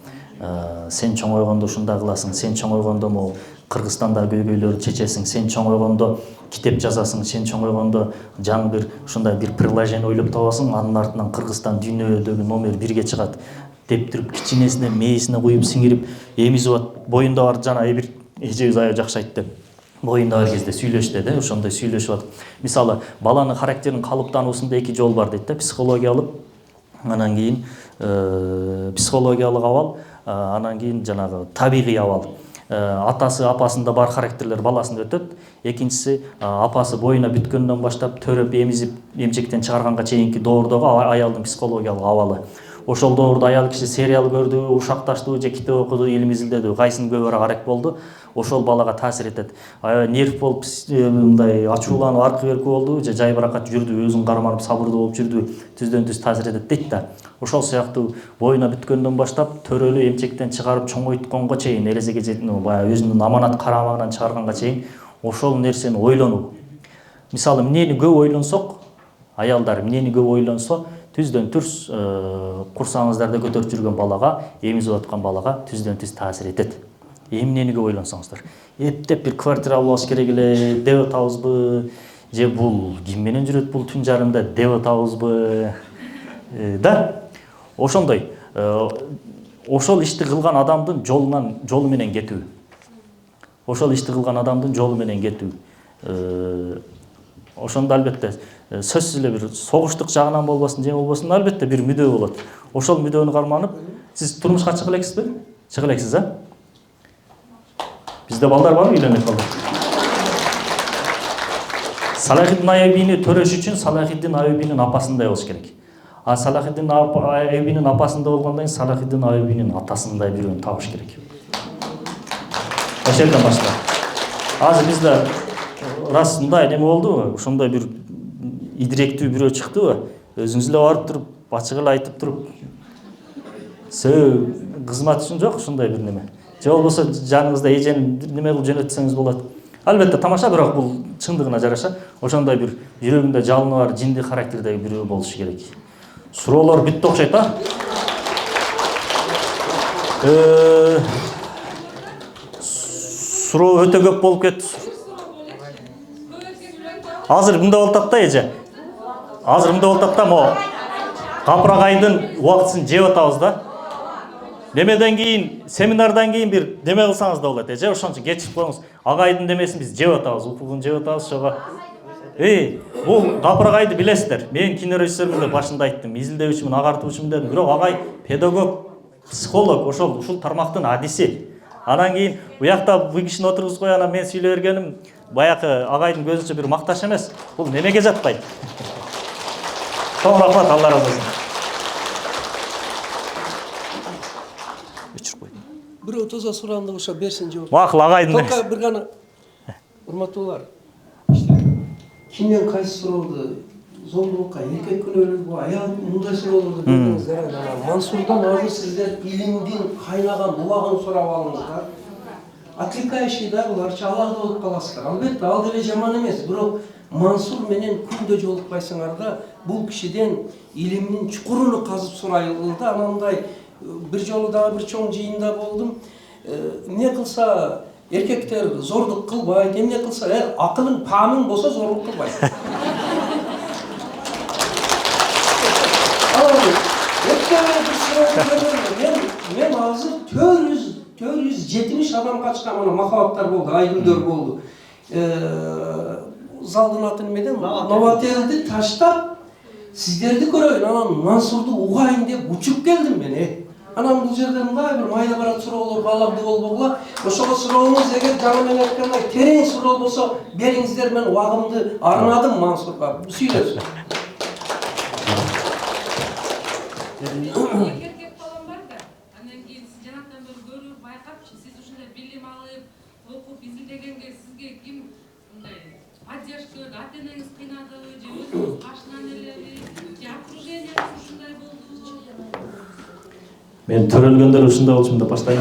Сен чоңойгондо ушундай кыласың, сен чоңойгондо могу Кыргызстанда көйгөйлөрдү чечесиң, сен чоңойгондо китеп жазасың, сен чоңойгондо жаңы бир ушундай бир приложение ойлоп табасың, анын артынан Кыргызстан дүйнөдөгү номер 1-ге чыгат деп туруп кичинесине мээсине куюп сиңирип эмизип атып, боюнда бар жана бир эжебиз аябай жакшы айтты. Боюнда бар кезде сүйлөштү да, ошондой сүйлөшүп атып. Мисалы, баланын характерин калыптануусунда 2 жол бар дейт да, психологиялык, анан кийин психологиялык абал, анан кийин жанагы табигый абал. Атасы, апасында бар характерлер баласында өтөт. Экинчиси, апасы боюна бүткөндөн баштап төрөп, эмизип, эмчектен чыгарганга чейинки доордогу аялдын психологиялык абалы. Ошол доордо аял киши сериал көрдү, ушакташтыбы же китеп окуду, илим изилдеди, кайсынын көбүрөөк арак болду, ошол балага таасир этет. Нерв болуп, мындай ачууланып, аркы берки болду, же жайбаракат жүрдү, өзүн карманып, сабырдуу болуп жүрдү, түздөн түз таасир этет дейт да. Ошол сыяктуу боюна бүткөндөн баштап төрөлү эмчектен чыгарып чоңойтконго чейин, эрезеге баягы өзүнүн аманат карамагынан чыгарганга чейин ошол нерсени ойлонуу. Мисалы, эмнени көп ойлонсок, аялдар эмнени көп ойлонсо, түздөн түз курсаңыздарда көтөрүп жүргөн балага, эмизип аткан балага түздөн түз таасир этет. Эмнени көп ойлонсоңуздар. Эптеп бир квартира албаш керек эле деп атабызбы, же бул ким менен жүрөт бул түн жарымда деп атабызбы? Да, ошондой. Ошол ишти кылган адамдын жолу менен кетүү. Ошол ишти кылган адамдын жолу менен кетүү. Ошондо албетте сөзсүз эле бир согуштук жагынан болбосун, же болбосун, албетте бир мүдөө болот. Ошол мүдөнү карманып, сиз турмушка чыга элексизби? Чыга элексиз, а? Бизде балдар барбы, үйлөнүп калды? Салахиддин Айюбини төрөш үчүн Салахиддин Айюбинин апасындай болуш керек. А Салахиддин Айюбинин апасындай болгондон кийин Салахиддин Айюбинин атасындай бирөөнү табыш керек. Ошол жерден баштап. Азыр бизде расында неме болдубу? Ошондой бир идиректүү бирөө чыктыбы? Өзүңүз эле барып туруп, ачык эле айтып туруп, кызмат үчүн жок, ошондой бир неме. Же болбосо жаныңызда эжени неме кылып жөнөтсөңүз болот. Албетте тамаша, бирок бул чындыгына жараша ошондой бир жүрөгүндө жалыны бар, жинди характердеги бирөө болушу керек. Суроолор бүттү окшойт, а? Суроо өтө көп болуп кетти. Азыр мындай болуп атат да, эже. Азыр мындай болуп атат да, могу капырагайдын убактысын жеп атабыз да. Немеден кийин, семинардан кийин бир неме кылсаңыз да болот, эже, ошончо кечип коюңуз. Агайдын демесин биз жеп атабыз, укугун жеп атабыз, ошого. Бул капырагайды билесиздер. Мен кинорежиссермин деп башында айттым, изилдөөчүмүн, агартуучумун дедим. Бирок агай педагог, психолог, ушул тармактын адиси. Анан кийин буякта бу кишини отургузуп кой, анан мен сүйлөй бергеним баягы агайдын көзүнчө бир макташ эмес. Бул немеге жатпайт. Чоң рахмат, Алла разы болсун.
Бирөө тоза суранды ошо берсин жооп.
Макул, агайдын.
Только бир гана урматтуулар. Кимден кайсы суроолду зомбулукка эркек күнөөлүгү, аял мындай суроолорду бердиңиздер. Мансурдан азыр сиздер илимдин кайнаган убагын сурап алыңыздар. Отвлекающий да буларча алаңда болуп каласыздар. Албетте ал деле жаман эмес, бирок Мансур менен күндө жолукпайсыңар да, бул кишиден илимдин чукуруну казып сурайлы да, анандай бир жолу дагы бир чоң жыйында болдум. Эмне кылса эркектер зордук кылбайт, эмне кылса акылың, паамың болсо зордук кылбайт. Мен азыр 470 адам качкан, мына махабаттар болду, айгүлдөр болду. Залдын атын эмеден Новотелди таштап сиздерди көрөйүн, анан Мансурду угайын деп учуп келдим мен. Анан бул жерде мындай бир майда барат суроолор баламды болбогула. Ошого сурооңуз эгер жаңы мен айткандай терең суроо болсо бериңиздер, мен убагымды арнадым Мансурга. Сүйлөсүн.
Эркек балам бар да, анан кийин сиз жанактан бери көрүп, байкапчы, сиз ушундай билим алып, окуп, изилдегенге сизге ким мындай поддержка, ата-энеңиз кыйнадыбы, же өзүңүз кашынан элеби, же окружениеңиз ушундай болдубу?
Мен төрөлгөндөр ушундай болчумун деп баштайм.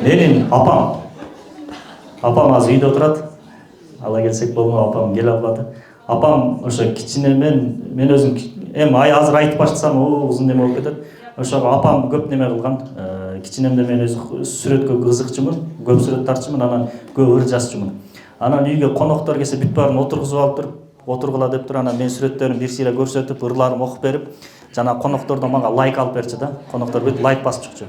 Менин апам азыр үйдө отурат. Ала келсек болмок, апам келе албады. Апам ошо кичинемен өзүм эми азыр айтып баштасам узун неме болуп кетет. Ошого апам көп неме кылган. Кичинемде мен өзү сүрөткө кызыкчумун, көп сүрөт тартчумун, анан көп ыр жазчумун. Анан үйгө коноктор келсе бүт баарын отургузуп алып туруп, отургула деп туруп, анан мен сүрөттөрүмдү бир сыйра көрсөтүп, ырларымды окуп берип, жана коноктордон мага лайк алып берчү да. Коноктор бүт лайк басып чыкчу.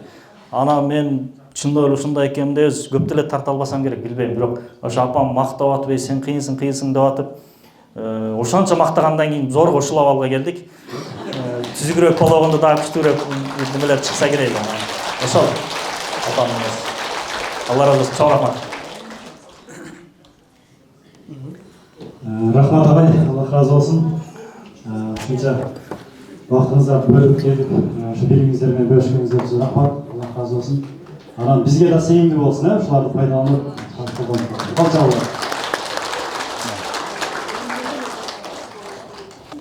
Анан мен чындап эле ушундай экенмин деп көп деле тарта албасам керек, билбейм, бирок ошо апам мактап атып, сен кыйынсың деп атып, ошончо мактагандан кийин зорго ушулап алга келдик. Түзүгүрөөк пологондо дагы күчтүүрөөк немелер чыкса керек. Ошол апам эмес. Алла разы болсун, чоң рахмат.
Рахмат агай, Алла разы болсун. Ушунча вакытыңызды бөлүп келип, ошо билимиңиздер менен бөлүшкөнүңүздөр үчүн рахмат, Алла разы болсун. Анан бизге да сыйымдуу болсун, ушуларды пайдаланып, калча болот.